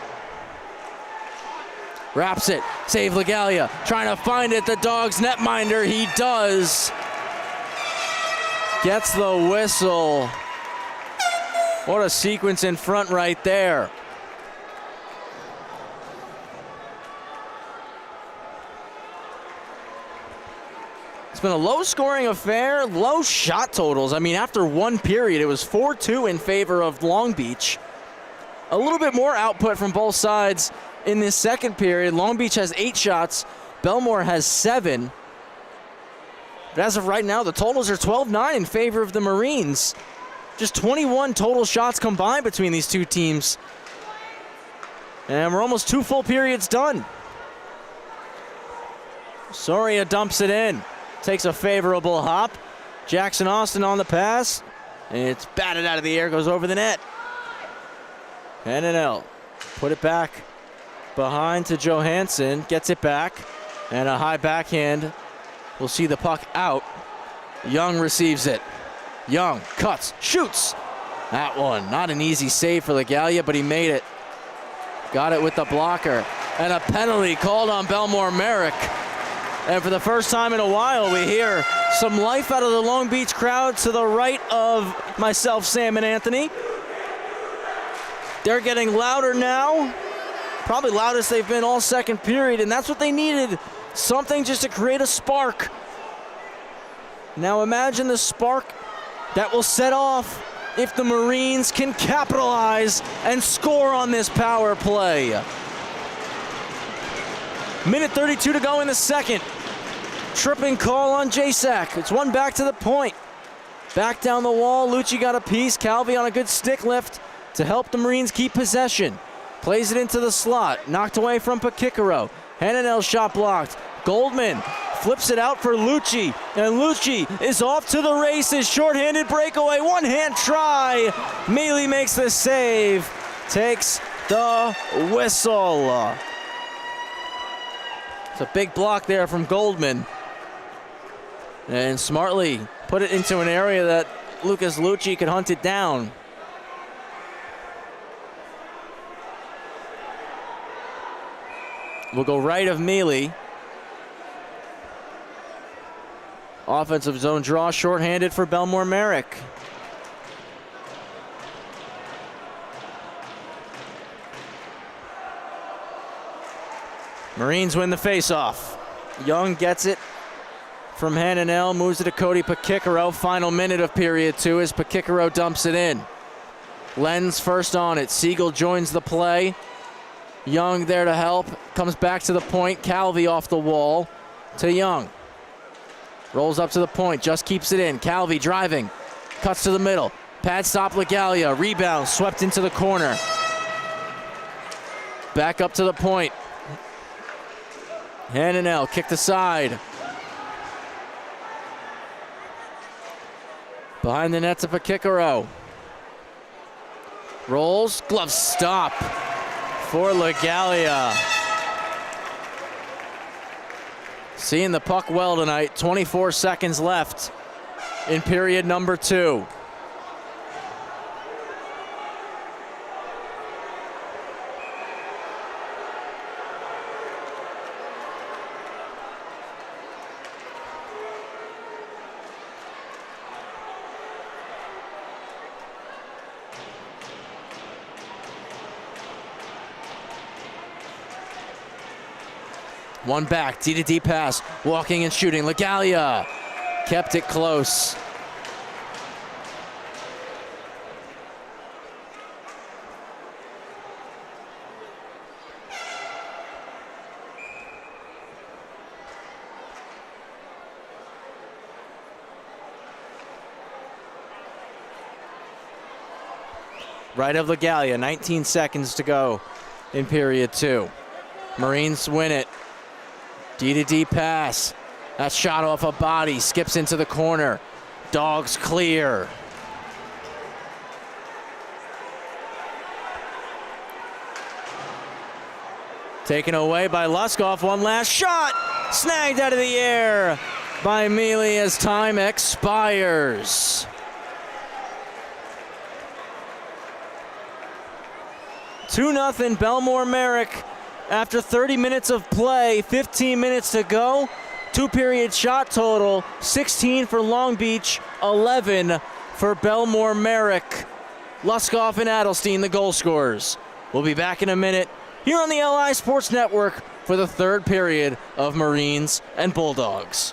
Wraps it. Save LaGallia. Trying to find it. The Dogs netminder. He does. Gets the whistle. What a sequence in front right there. It's been a low-scoring affair, low shot totals. I mean, after one period, it was 4-2 in favor of Long Beach. A little bit more output from both sides in this second period. Long Beach has 8 shots. Bellmore has 7. But as of right now, the totals are 12-9 in favor of the Marines. Just 21 total shots combined between these two teams. And we're almost 2 full periods done. Soria dumps it in. Takes a favorable hop. Jackson Austin on the pass. And it's batted out of the air, goes over the net. Hananel put it back behind to Johansson, gets it back, and a high backhand. We'll see the puck out. Young receives it. Young cuts, shoots. That one, not an easy save for Legalia, but he made it. Got it with the blocker. And a penalty called on Bellmore Merrick. And for the first time in a while, we hear some life out of the Long Beach crowd to the right of myself, Sam, and Anthony. They're getting louder now. Probably loudest they've been all second period, and that's what they needed. Something just to create a spark. Now imagine the spark that will set off if the Marines can capitalize and score on this power play. Minute 32 to go in the second. Tripping call on Jasak. It's one back to the point. Back down the wall, Lucci got a piece. Calvi on a good stick lift to help the Marines keep possession. Plays it into the slot, knocked away from Pakikaro. Hananel shot blocked. Goldman flips it out for Lucci, and Lucci is off to the races. Short-handed breakaway, one-hand try. Mealy makes the save, takes the whistle. It's a big block there from Goldman. And smartly put it into an area that Lucas Lucci could hunt it down. We'll go right of Mealy. Offensive zone draw, shorthanded for Bellmore Merrick. Marines win the faceoff. Young gets it from Hananel, moves it to Cody Pakikaro. Final minute of period 2 as Pakikaro dumps it in. Lenz first on it. Siegel joins the play. Young there to help. Comes back to the point. Calvi off the wall to Young. Rolls up to the point, just keeps it in. Calvi driving, cuts to the middle. Pad stop Legalia, rebound, swept into the corner. Back up to the point. Hananel kicked aside. Behind the net to Pakikaro. Rolls, glove stop for Legalia. Seeing the puck well tonight, 24 seconds left in period number 2. One back, D-to-D pass, walking and shooting. Legalia kept it close. Right of Legalia, 19 seconds to go in period 2. Marines win it. D-to-D pass. That shot off a body, skips into the corner. Dogs clear. Taken away by Luskoff. One last shot. Snagged out of the air by Mealy as time expires. Two 0 Bellmore Merrick. After 30 minutes of play, 15 minutes to go, 2-period shot total, 16 for Long Beach, 11 for Bellmore Merrick. Luskoff and Adelstein, the goal scorers. We'll be back in a minute here on the LI Sports Network for the 3rd period of Marines and Bulldogs.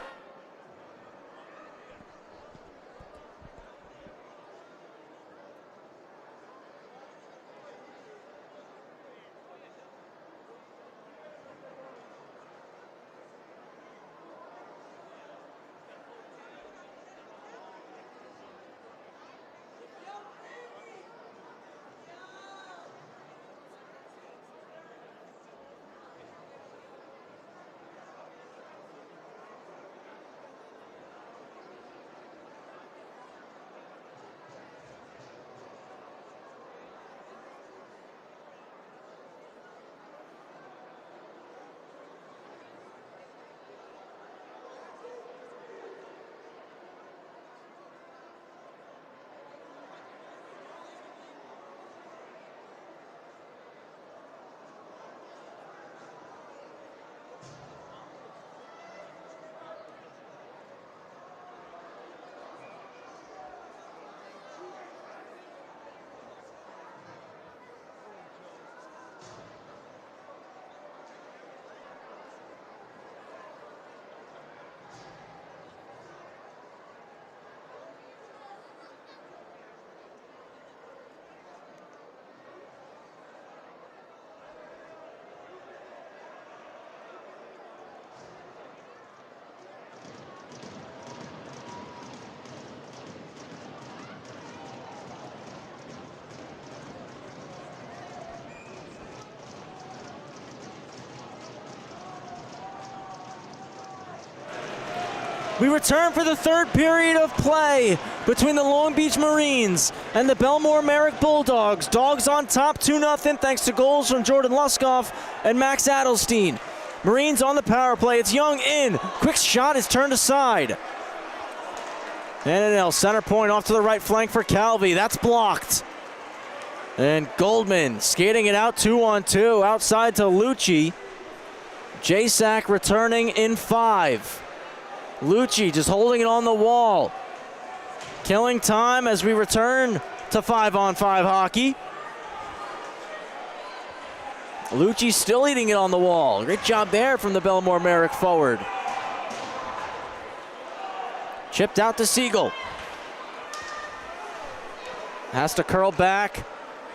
We return for the third period of play between the Long Beach Marines and the Bellmore Merrick Bulldogs. Dogs on top 2-0 thanks to goals from Jordan Luskoff and Max Adelstein. Marines on the power play. It's Young in. Quick shot is turned aside. NNL center point off to the right flank for Calvi. That's blocked. And Goldman skating it out 2-on-2 outside to Lucci. Jasak returning in 5. Lucci just holding it on the wall. Killing time as we return to 5-on-5 hockey. Lucci still eating it on the wall. Great job there from the Bellmore Merrick forward. Chipped out to Siegel. Has to curl back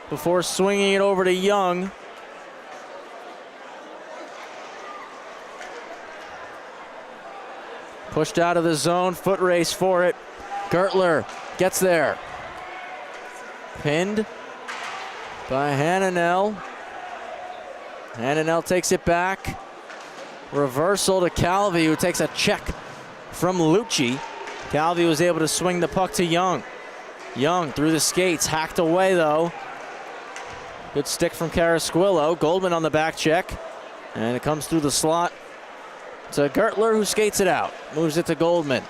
before swinging it over to Young. Pushed out of the zone, foot race for it. Gertler gets there. Pinned by Hananel. Hananel takes it back. Reversal to Calvi, who takes a check from Lucci. Calvi was able to swing the puck to Young. Young through the skates, hacked away though. Good stick from Carasquillo. Goldman on the back check. And it comes through the slot to Gertler, who skates it out. Moves it to Goldman.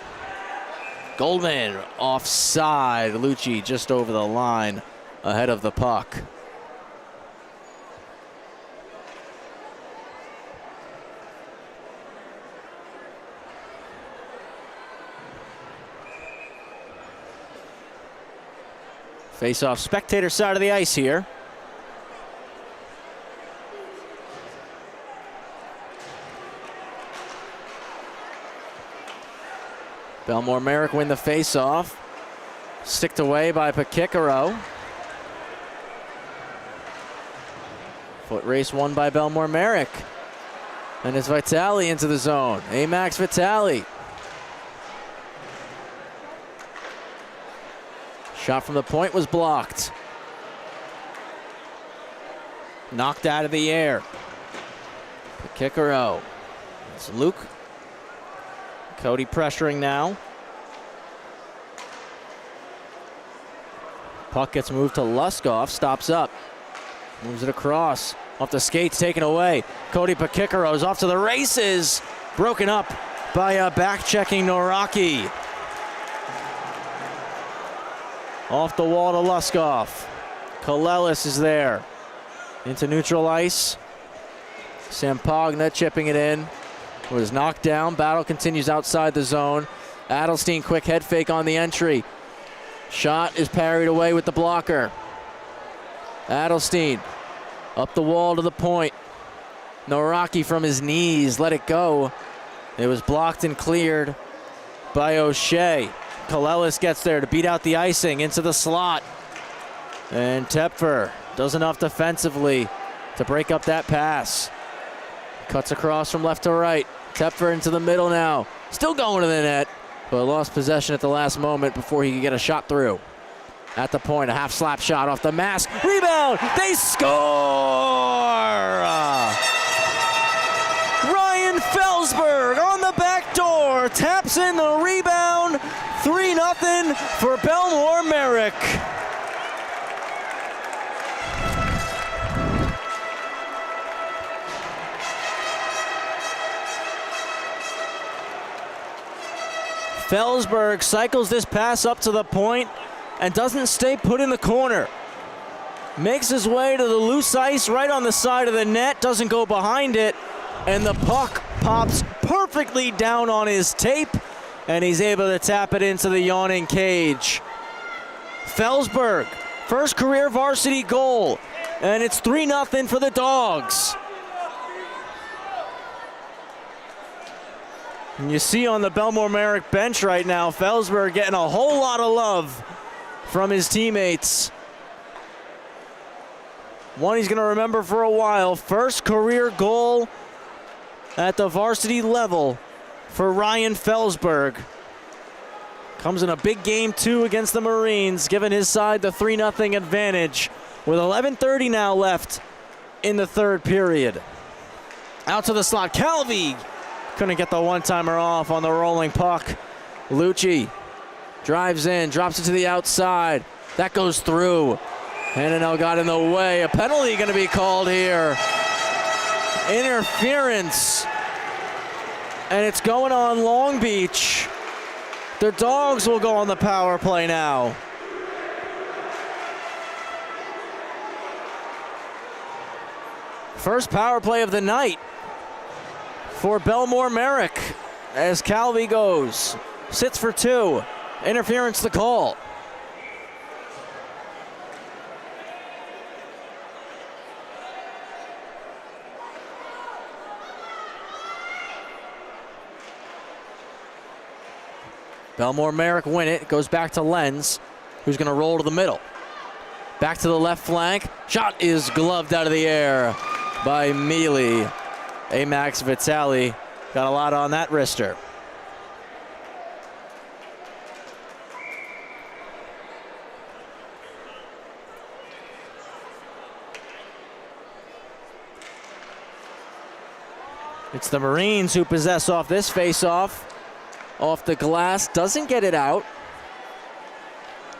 Goldman offside. Lucci just over the line ahead of the puck. Face-off spectator side of the ice here. Bellmore Merrick win the face-off. Sticked away by Pakikaro. Foot race won by Bellmore Merrick. And it's Vitale into the zone. Max Vitale. Shot from the point was blocked. Knocked out of the air. Pakikaro. It's Luke. Cody pressuring now. Puck gets moved to Luskoff, stops up. Moves it across. Off the skates, taken away. Cody Pakikaro is off to the races. Broken up by back-checking Noraki. Off the wall to Luskoff. Kalelis is there. Into neutral ice. Sampagna chipping it in. Was knocked down. Battle continues outside the zone. Adelstein, quick head fake on the entry. Shot is parried away with the blocker. Adelstein up the wall to the point. Noraki from his knees, let it go. It was blocked and cleared by O'Shea. Kalelis gets there to beat out the icing into the slot. And Tepfer does enough defensively to break up that pass. Cuts across from left to right. Tepfer into the middle now. Still going to the net, but lost possession at the last moment before he could get a shot through. At the point, a half slap shot off the mask. Rebound, they score! Ryan Felsberg on the back door, taps in the rebound. 3-0 for Bellmore Merrick. Felsberg cycles this pass up to the point and doesn't stay put in the corner. Makes his way to the loose ice right on the side of the net, doesn't go behind it, and the puck pops perfectly down on his tape, and he's able to tap it into the yawning cage. Felsberg, first career varsity goal, and it's 3-0 for the Dogs. And you see on the Bellmore Merrick bench right now, Felsberg getting a whole lot of love from his teammates. One he's going to remember for a while. First career goal at the varsity level for Ryan Felsberg. Comes in a big game too against the Marines, giving his side the 3-0 advantage with 11:30 now left in the third period. Out to the slot, Calvi Couldn't get the one-timer off on the rolling puck. Lucci drives in, drops it to the outside. That goes through. Hananel got in the way. A penalty going to be called here. Interference. And it's going on Long Beach. The Dogs will go on the power play now. First power play of the night for Bellmore Merrick as Calvi goes. Sits for 2. Interference the call. Bellmore Merrick win it. Goes back to Lenz, who's going to roll to the middle. Back to the left flank. Shot is gloved out of the air by Mealy. Max Vitale got a lot on that wrister. It's the Marines who possess off this face-off. Off the glass, doesn't get it out.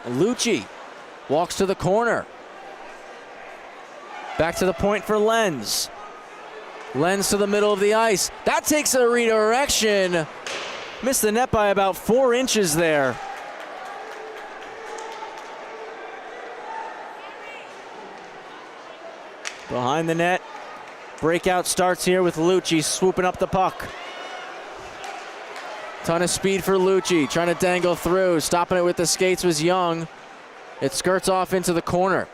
Lucci walks to the corner. Back to the point for Lenz. Lenz to the middle of the ice. That takes a redirection. Missed the net by about 4 inches there. Behind the net. Breakout starts here with Lucci swooping up the puck. Ton of speed for Lucci, trying to dangle through. Stopping it with the skates was Young. It skirts off into the corner.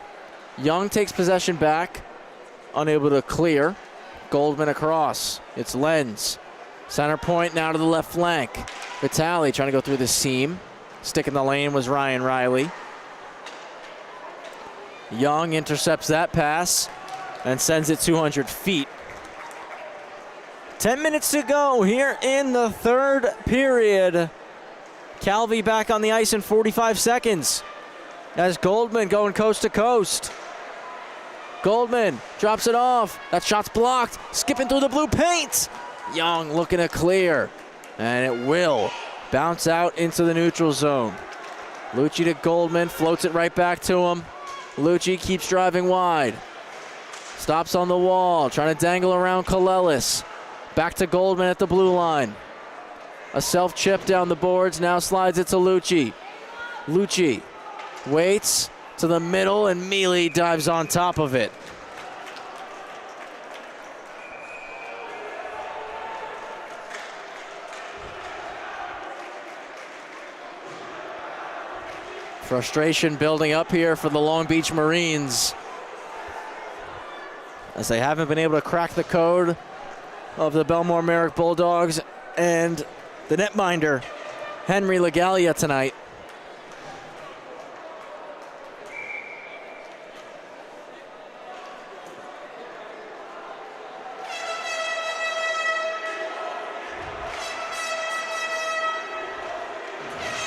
Young takes possession back, unable to clear. Goldman across. It's Lenz. Center point now to the left flank. Vitale trying to go through the seam. Stick in the lane was Ryan Riley. Young intercepts that pass and sends it 200 feet. 10 minutes to go here in the third period. Calvi back on the ice in 45 seconds. As Goldman going coast to coast. Goldman drops it off. That shot's blocked. Skipping through the blue paint. Young looking to clear. And it will bounce out into the neutral zone. Lucci to Goldman. Floats it right back to him. Lucci keeps driving wide. Stops on the wall. Trying to dangle around Kalelis. Back to Goldman at the blue line. A self-chip down the boards. Now slides it to Lucci. Lucci waits to the middle, and Mealy dives on top of it. Frustration building up here for the Long Beach Marines, as they haven't been able to crack the code of the Bellmore Merrick Bulldogs and the netminder, Henry Legalia, tonight.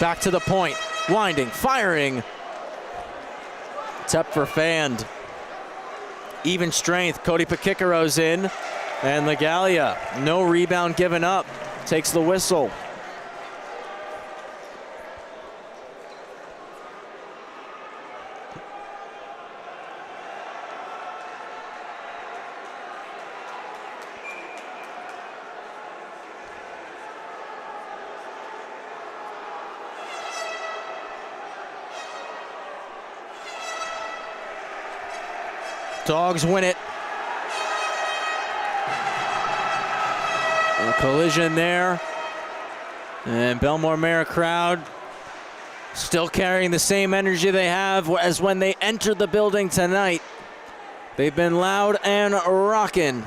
Back to the point, winding, firing. Tepfer fanned. Even strength, Cody Pakicaro's in. And Legalia, no rebound given up, takes the whistle. Dogs win it. A collision there. And Bellmore Merrick crowd still carrying the same energy they have as when they entered the building tonight. They've been loud and rocking.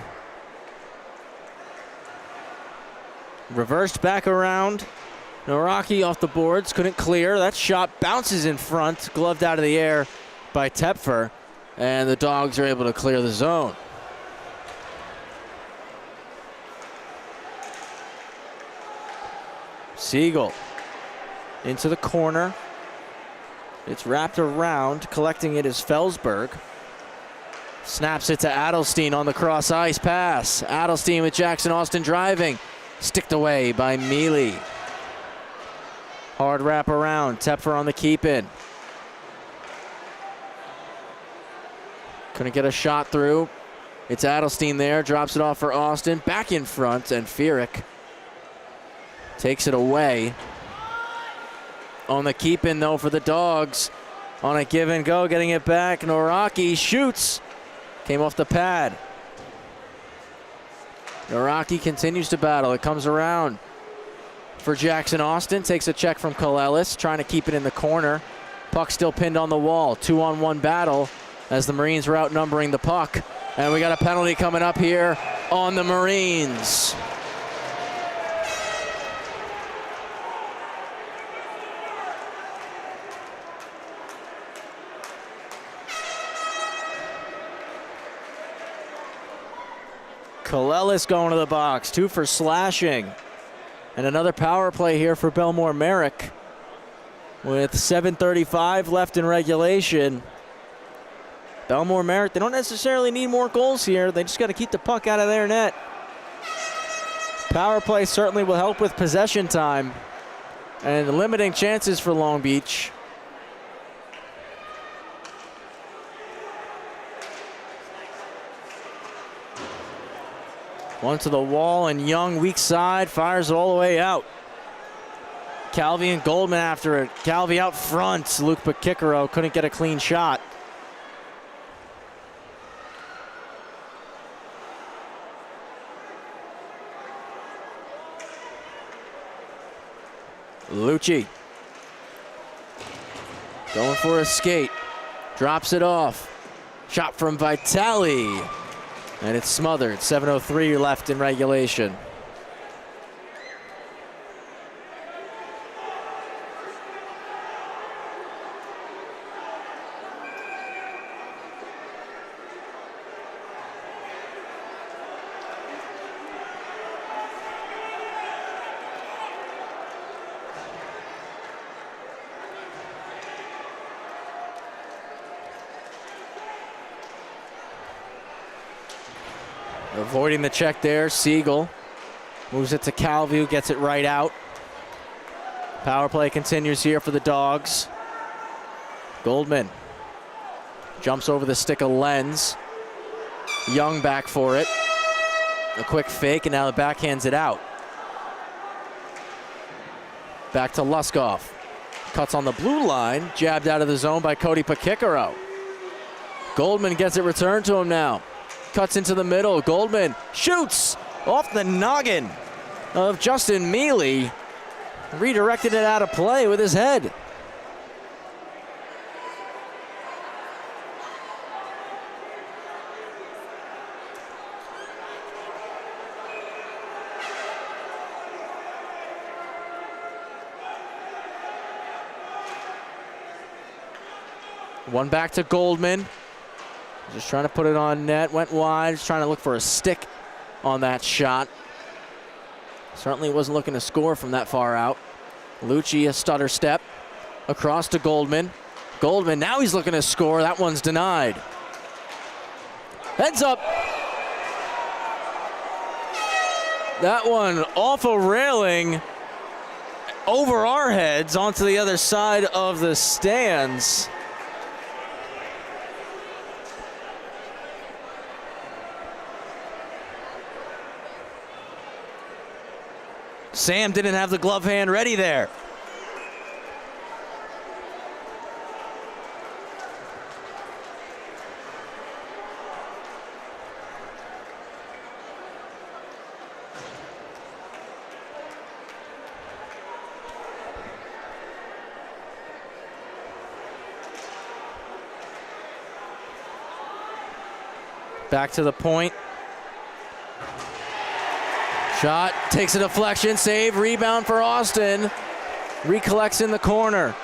Reversed back around. Naraki off the boards, couldn't clear. That shot bounces in front, gloved out of the air by Tepfer. And the Dogs are able to clear the zone. Siegel into the corner. It's wrapped around. Collecting it is Felsberg. Snaps it to Adelstein on the cross ice pass. Adelstein with Jackson Austin driving. Sticked away by Mealy. Hard wrap around. Tepfer on the keep in. Couldn't get a shot through. It's Adelstein there. Drops it off for Austin. Back in front, and Furick takes it away. On the keep in though for the Dogs. On a give and go, getting it back. Noraki shoots. Came off the pad. Noraki continues to battle. It comes around for Jackson Austin. Takes a check from Kalelis, trying to keep it in the corner. Puck still pinned on the wall. 2-on-1 battle as the Marines were outnumbering the puck. And we got a penalty coming up here on the Marines. Kalelis going to the box, 2 for slashing. And another power play here for Bellmore Merrick. With 7:35 left in regulation. Bellmore Merrick, they don't necessarily need more goals here. They just got to keep the puck out of their net. Power play certainly will help with possession time and limiting chances for Long Beach. One to the wall, and Young, weak side, fires it all the way out. Calvi and Goldman after it. Calvi out front. Luke Pekicaro couldn't get a clean shot. Lucci going for a skate. Drops it off. Shot from Vitale. And it's smothered. 7:03 left in regulation. Avoiding the check there, Siegel moves it to Calvi, who gets it right out. Power play continues here for the Dogs. Goldman jumps over the stick of Lenz. Young back for it. A quick fake, and now the backhands it out. Back to Luskoff. Cuts on the blue line, jabbed out of the zone by Cody Pekicaro. Goldman gets it returned to him now. Cuts into the middle. Goldman shoots off the noggin of Justin Mealy. Redirected it out of play with his head. One back to Goldman. Just trying to put it on net, went wide, just trying to look for a stick on that shot. Certainly wasn't looking to score from that far out. Lucci, a stutter step, across to Goldman. Goldman, now he's looking to score, that one's denied. Heads up. That one off a railing, over our heads, onto the other side of the stands. Sam didn't have the glove hand ready there. Back to the point. Shot, takes a deflection, save, rebound for Austin. Recollects in the corner.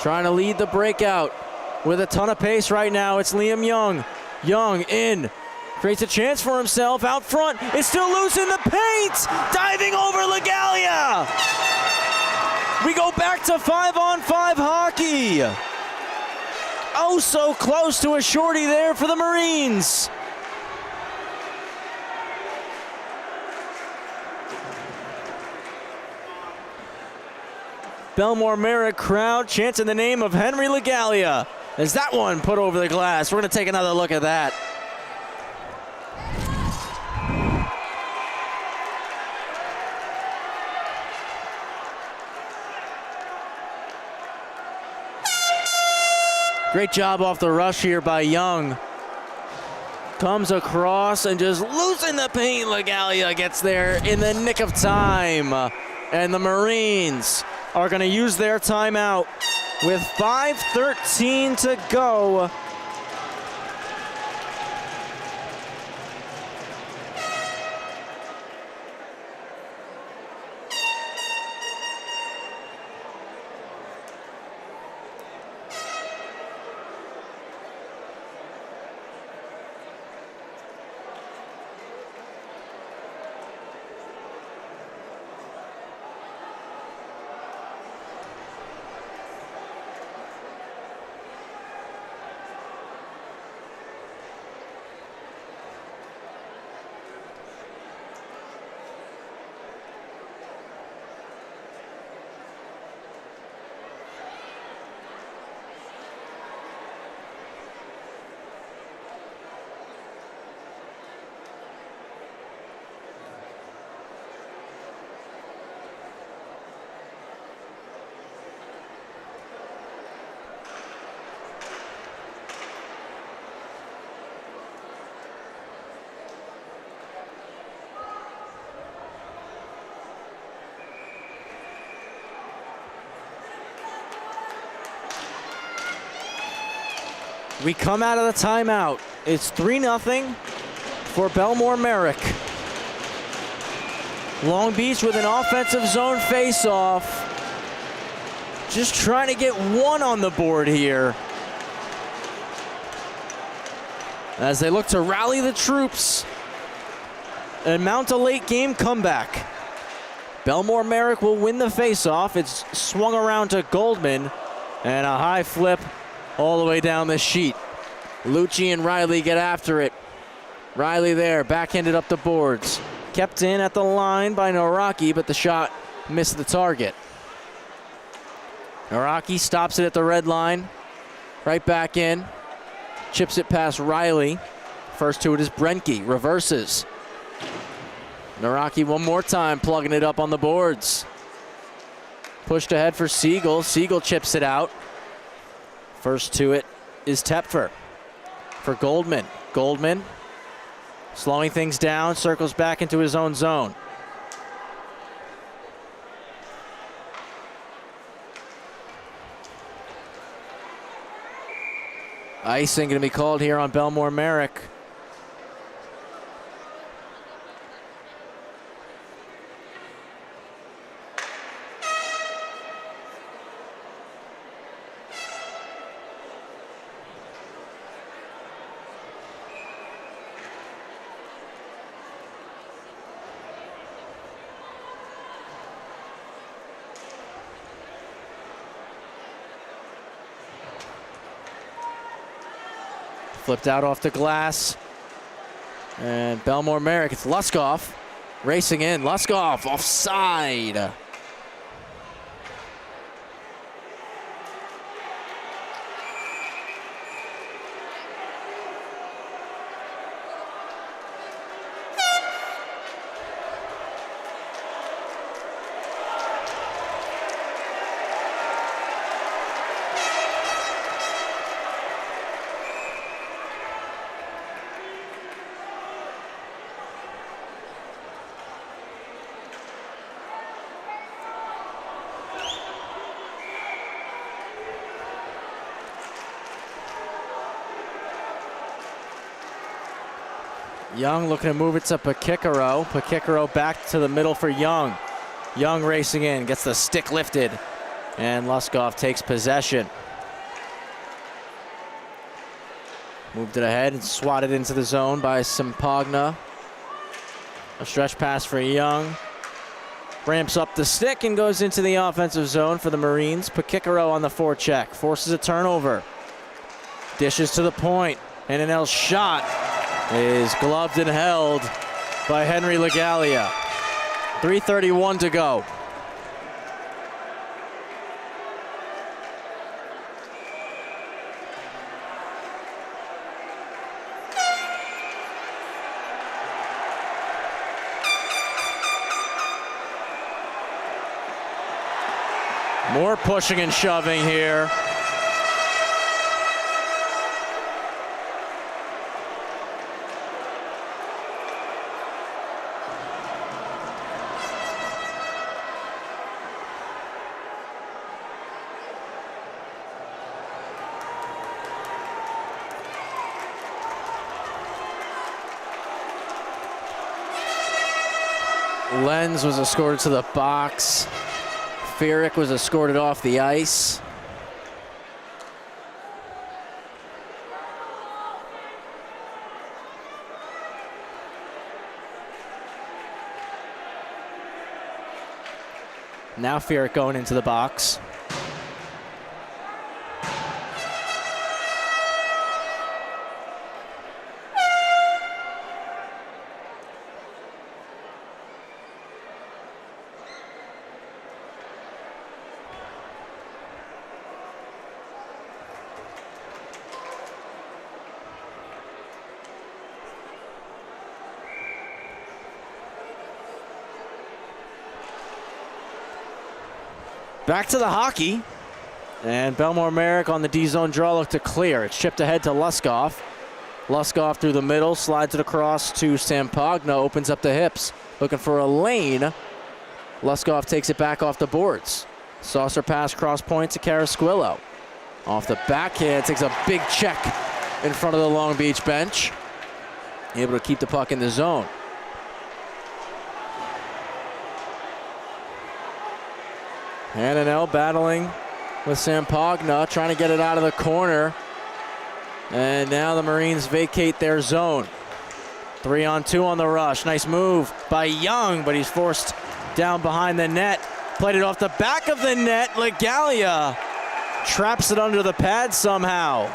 Trying to lead the breakout with a ton of pace right now. It's Liam Young. Young in, creates a chance for himself out front. It's still loose in the paint. Diving over Legalia. We go back to 5-on-5 hockey. oh so close to a shorty there for the Marines. Bellmore Merrick crowd chanting the name of Henry LaGallia. Is that one put over the glass? We're going to take another look at that. Great job off the rush here by Young. Comes across and just losing the paint. LaGallia gets there in the nick of time. And the Marines are going to use their timeout with 5:13 to go. We come out of the timeout. It's 3-0 for Bellmore Merrick. Long Beach with an offensive zone face-off. Just trying to get one on the board here, as they look to rally the troops and mount a late game comeback. Bellmore Merrick will win the face-off. It's swung around to Goldman, and a high flip all the way down the sheet. Lucci and Riley get after it. Riley there, backhanded up the boards. Kept in at the line by Naraki, but the shot missed the target. Naraki stops it at the red line. Right back in. Chips it past Riley. First to it is Brenke. Reverses. Naraki one more time, plugging it up on the boards. Pushed ahead for Siegel. Siegel chips it out. First to it is Tepfer for Goldman. Goldman slowing things down, circles back into his own zone. Icing going to be called here on Bellmore Merrick. Flipped out off the glass. And Bellmore Merrick, it's Luskoff racing in. Luskoff offside. Young looking to move it to Pakikaro. Pakikaro back to the middle for Young. Young racing in, gets the stick lifted, and Luskoff takes possession. Moved it ahead and swatted into the zone by Simpagna. A stretch pass for Young. Ramps up the stick and goes into the offensive zone for the Marines. Pakikaro on the forecheck, forces a turnover. Dishes to the point. NNL's shot is gloved and held by Henry LaGallia. 3:31 to go. More pushing and shoving here. Lenz was escorted to the box. Merrick was escorted off the ice. Now Merrick going into the box. Back to the hockey, and Bellmore Merrick on the D-zone draw looked to clear. It's chipped ahead to Luskoff. Luskoff through the middle, slides it across to Sampagna, opens up the hips, looking for a lane. Luskoff takes it back off the boards. Saucer pass cross point to Carasquillo. Off the backhand, takes a big check in front of the Long Beach bench. Able to keep the puck in the zone. NNL battling with Sampagna, trying to get it out of the corner. And now the Marines vacate their zone. 3-on-2 on the rush. Nice move by Young, but he's forced down behind the net. Played it off the back of the net. LaGallia traps it under the pad somehow.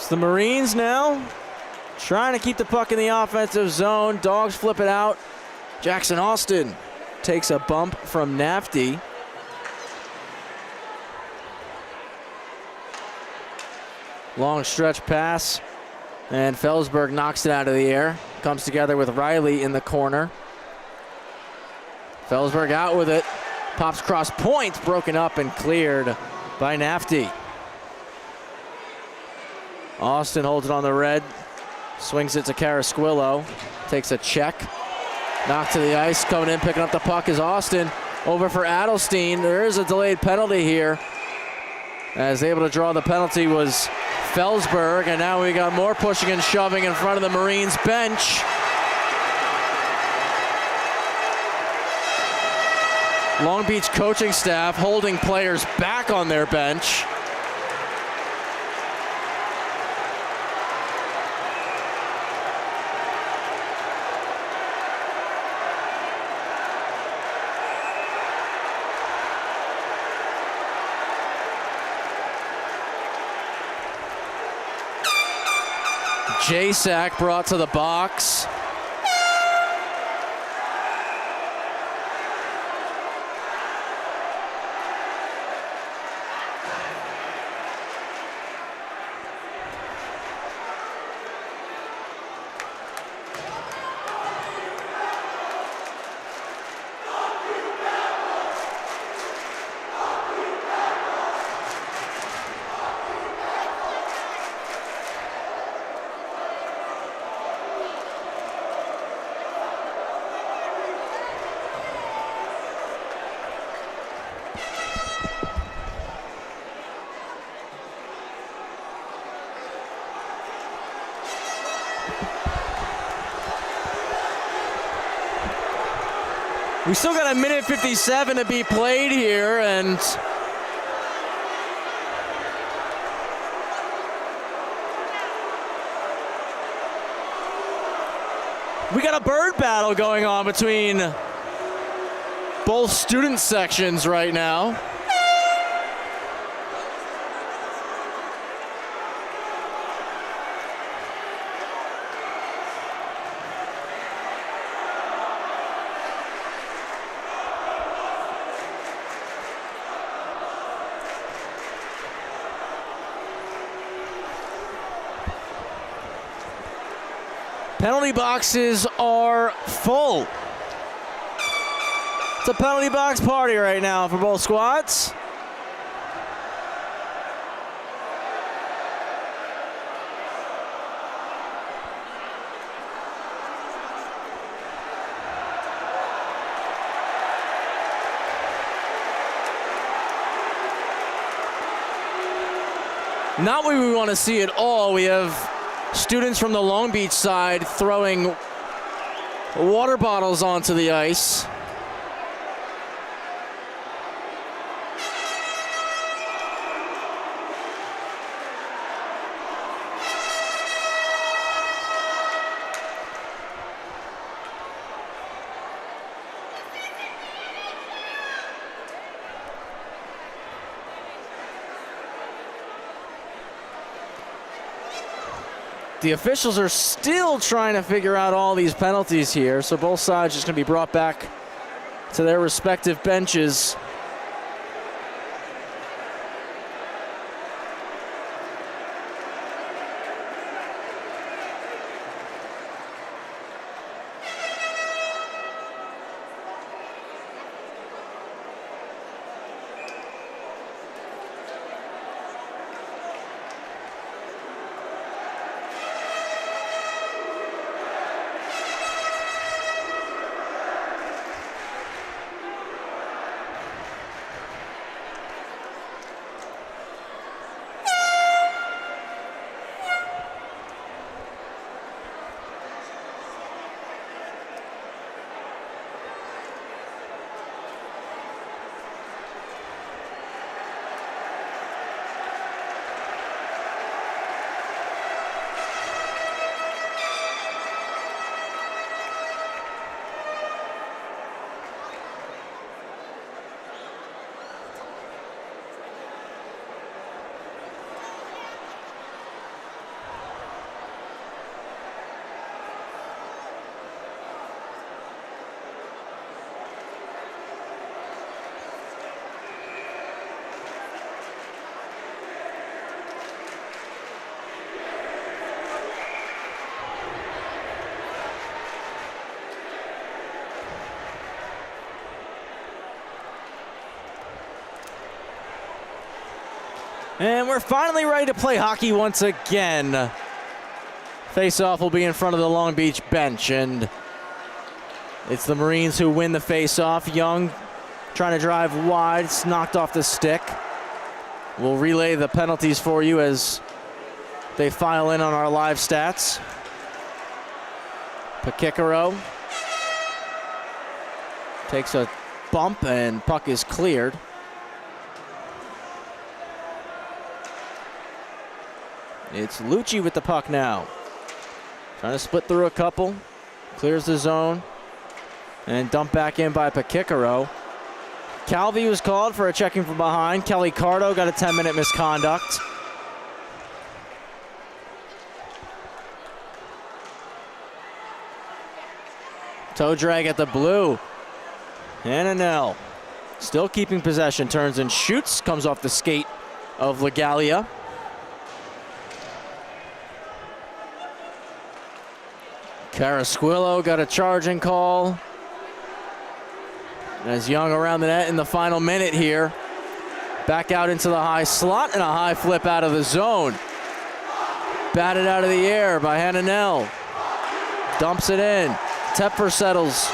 It's the Marines now trying to keep the puck in the offensive zone. Dogs flip it out. Jackson Austin takes a bump from Nafty. Long stretch pass, and Felsberg knocks it out of the air. Comes together with Riley in the corner. Felsberg out with it. Pops cross point, broken up and cleared by Nafty. Austin holds it on the red, swings it to Carasquillo, takes a check, knocked to the ice, coming in, picking up the puck is Austin, over for Adelstein. There is a delayed penalty here, as able to draw the penalty was Felsberg, and now we got more pushing and shoving in front of the Marines bench. Long Beach coaching staff holding players back on their bench. Jasak brought to the box. We still got a minute 57 to be played here, and we got a bird battle going on between both student sections right now. Penalty boxes are full. It's a penalty box party right now for both squads. Not what we want to see at all. We have students from the Long Beach side throwing water bottles onto the ice. The officials are still trying to figure out all these penalties here, so both sides just going to be brought back to their respective benches. And we're finally ready to play hockey once again. Face-off will be in front of the Long Beach bench, and it's the Marines who win the face-off. Young trying to drive wide, it's knocked off the stick. We'll relay the penalties for you as they file in on our live stats. Pakikaro takes a bump and puck is cleared. It's Lucci with the puck now. Trying to split through a couple. Clears the zone. And dumped back in by Pakikaro. Calvi was called for a checking from behind. Kelly Cardo got a 10-minute misconduct. Toe drag at the blue. Hananel still keeping possession. Turns and shoots. Comes off the skate of Legalia. Carasquillo got a charging call. As Young around the net in the final minute here. Back out into the high slot and a high flip out of the zone. Batted out of the air by Hananel. Dumps it in. Tepfer settles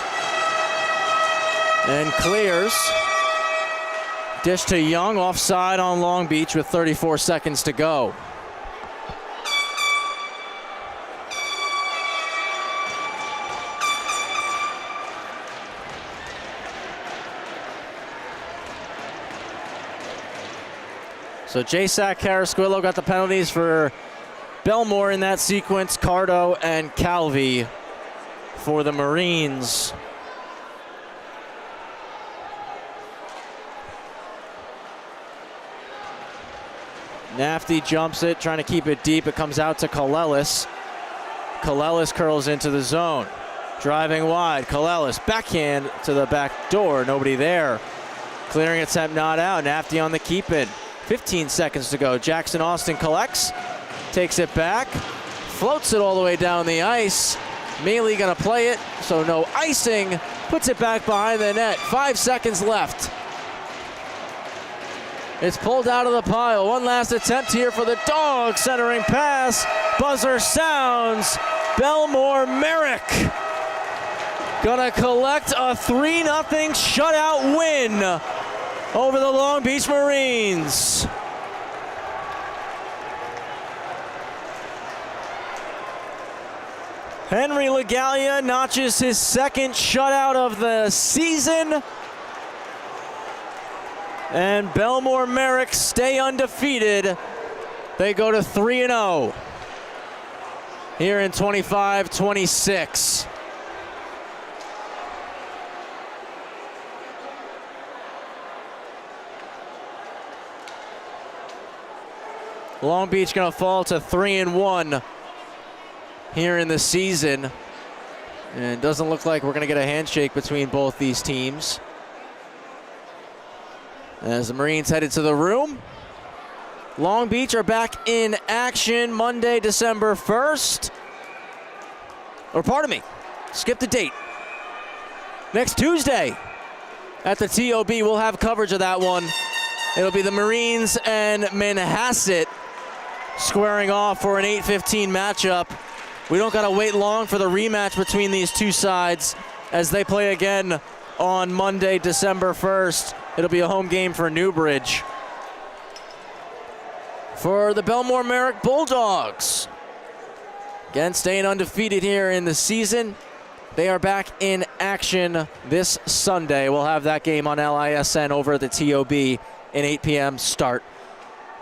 and clears. Dish to Young, offside on Long Beach with 34 seconds to go. So Jasac, Carrasquillo got the penalties for Bellmore in that sequence, Cardo and Calvi for the Marines. Nafty jumps it, trying to keep it deep. It comes out to Kalelis. Kalelis curls into the zone. Driving wide, Kalelis, backhand to the back door, nobody there. Clearing attempt not out, Nafty on the keep-in. 15 seconds to go. Jackson Austin collects, takes it back, floats it all the way down the ice. Mealy gonna play it, so no icing. Puts it back behind the net. 5 seconds left. It's pulled out of the pile. One last attempt here for the Dogs. Centering pass. Buzzer sounds. Bellmore Merrick gonna collect a 3-0 shutout win over the Long Beach Marines. Henry LaGallia notches his second shutout of the season. And Bellmore Merrick stay undefeated. They go to 3-0 here in 25-26. Long Beach gonna fall to 3-1 here in the season. And it doesn't look like we're gonna get a handshake between both these teams. As the Marines headed to the room. Long Beach are back in action Monday, December 1st. Or pardon me, skip the date. Next Tuesday at the TOB, we'll have coverage of that one. It'll be the Marines and Manhasset squaring off for an 8:15 matchup. We don't gotta wait long for the rematch between these two sides as they play again on Monday, December 1st. It'll be a home game for Newbridge. For the Bellmore Merrick Bulldogs, again staying undefeated here in the season. They are back in action this Sunday. We'll have that game on LISN over at the TOB, an 8 p.m. start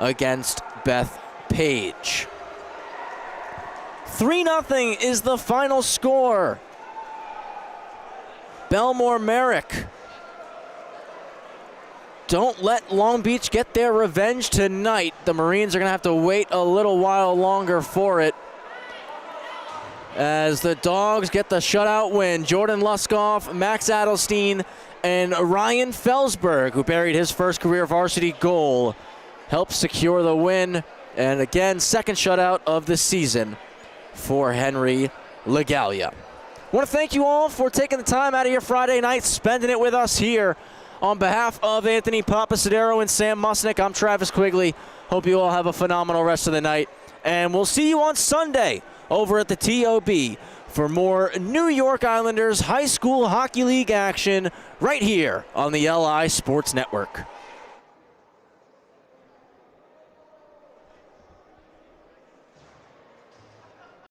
against Beth Page. 3-0 is the final score. Bellmore Merrick. Don't let Long Beach get their revenge tonight. The Marines are going to have to wait a little while longer for it, as the Dogs get the shutout win. Jordan Luskoff, Max Adelstein, and Ryan Felsberg, who buried his first career varsity goal, helped secure the win. And again, second shutout of the season for Henry LaGallia. I want to thank you all for taking the time out of your Friday night, spending it with us here. On behalf of Anthony Papasadero and Sam Musnick, I'm Travis Quigley. Hope you all have a phenomenal rest of the night. And we'll see you on Sunday over at the TOB for more New York Islanders High School Hockey League action right here on the LI Sports Network.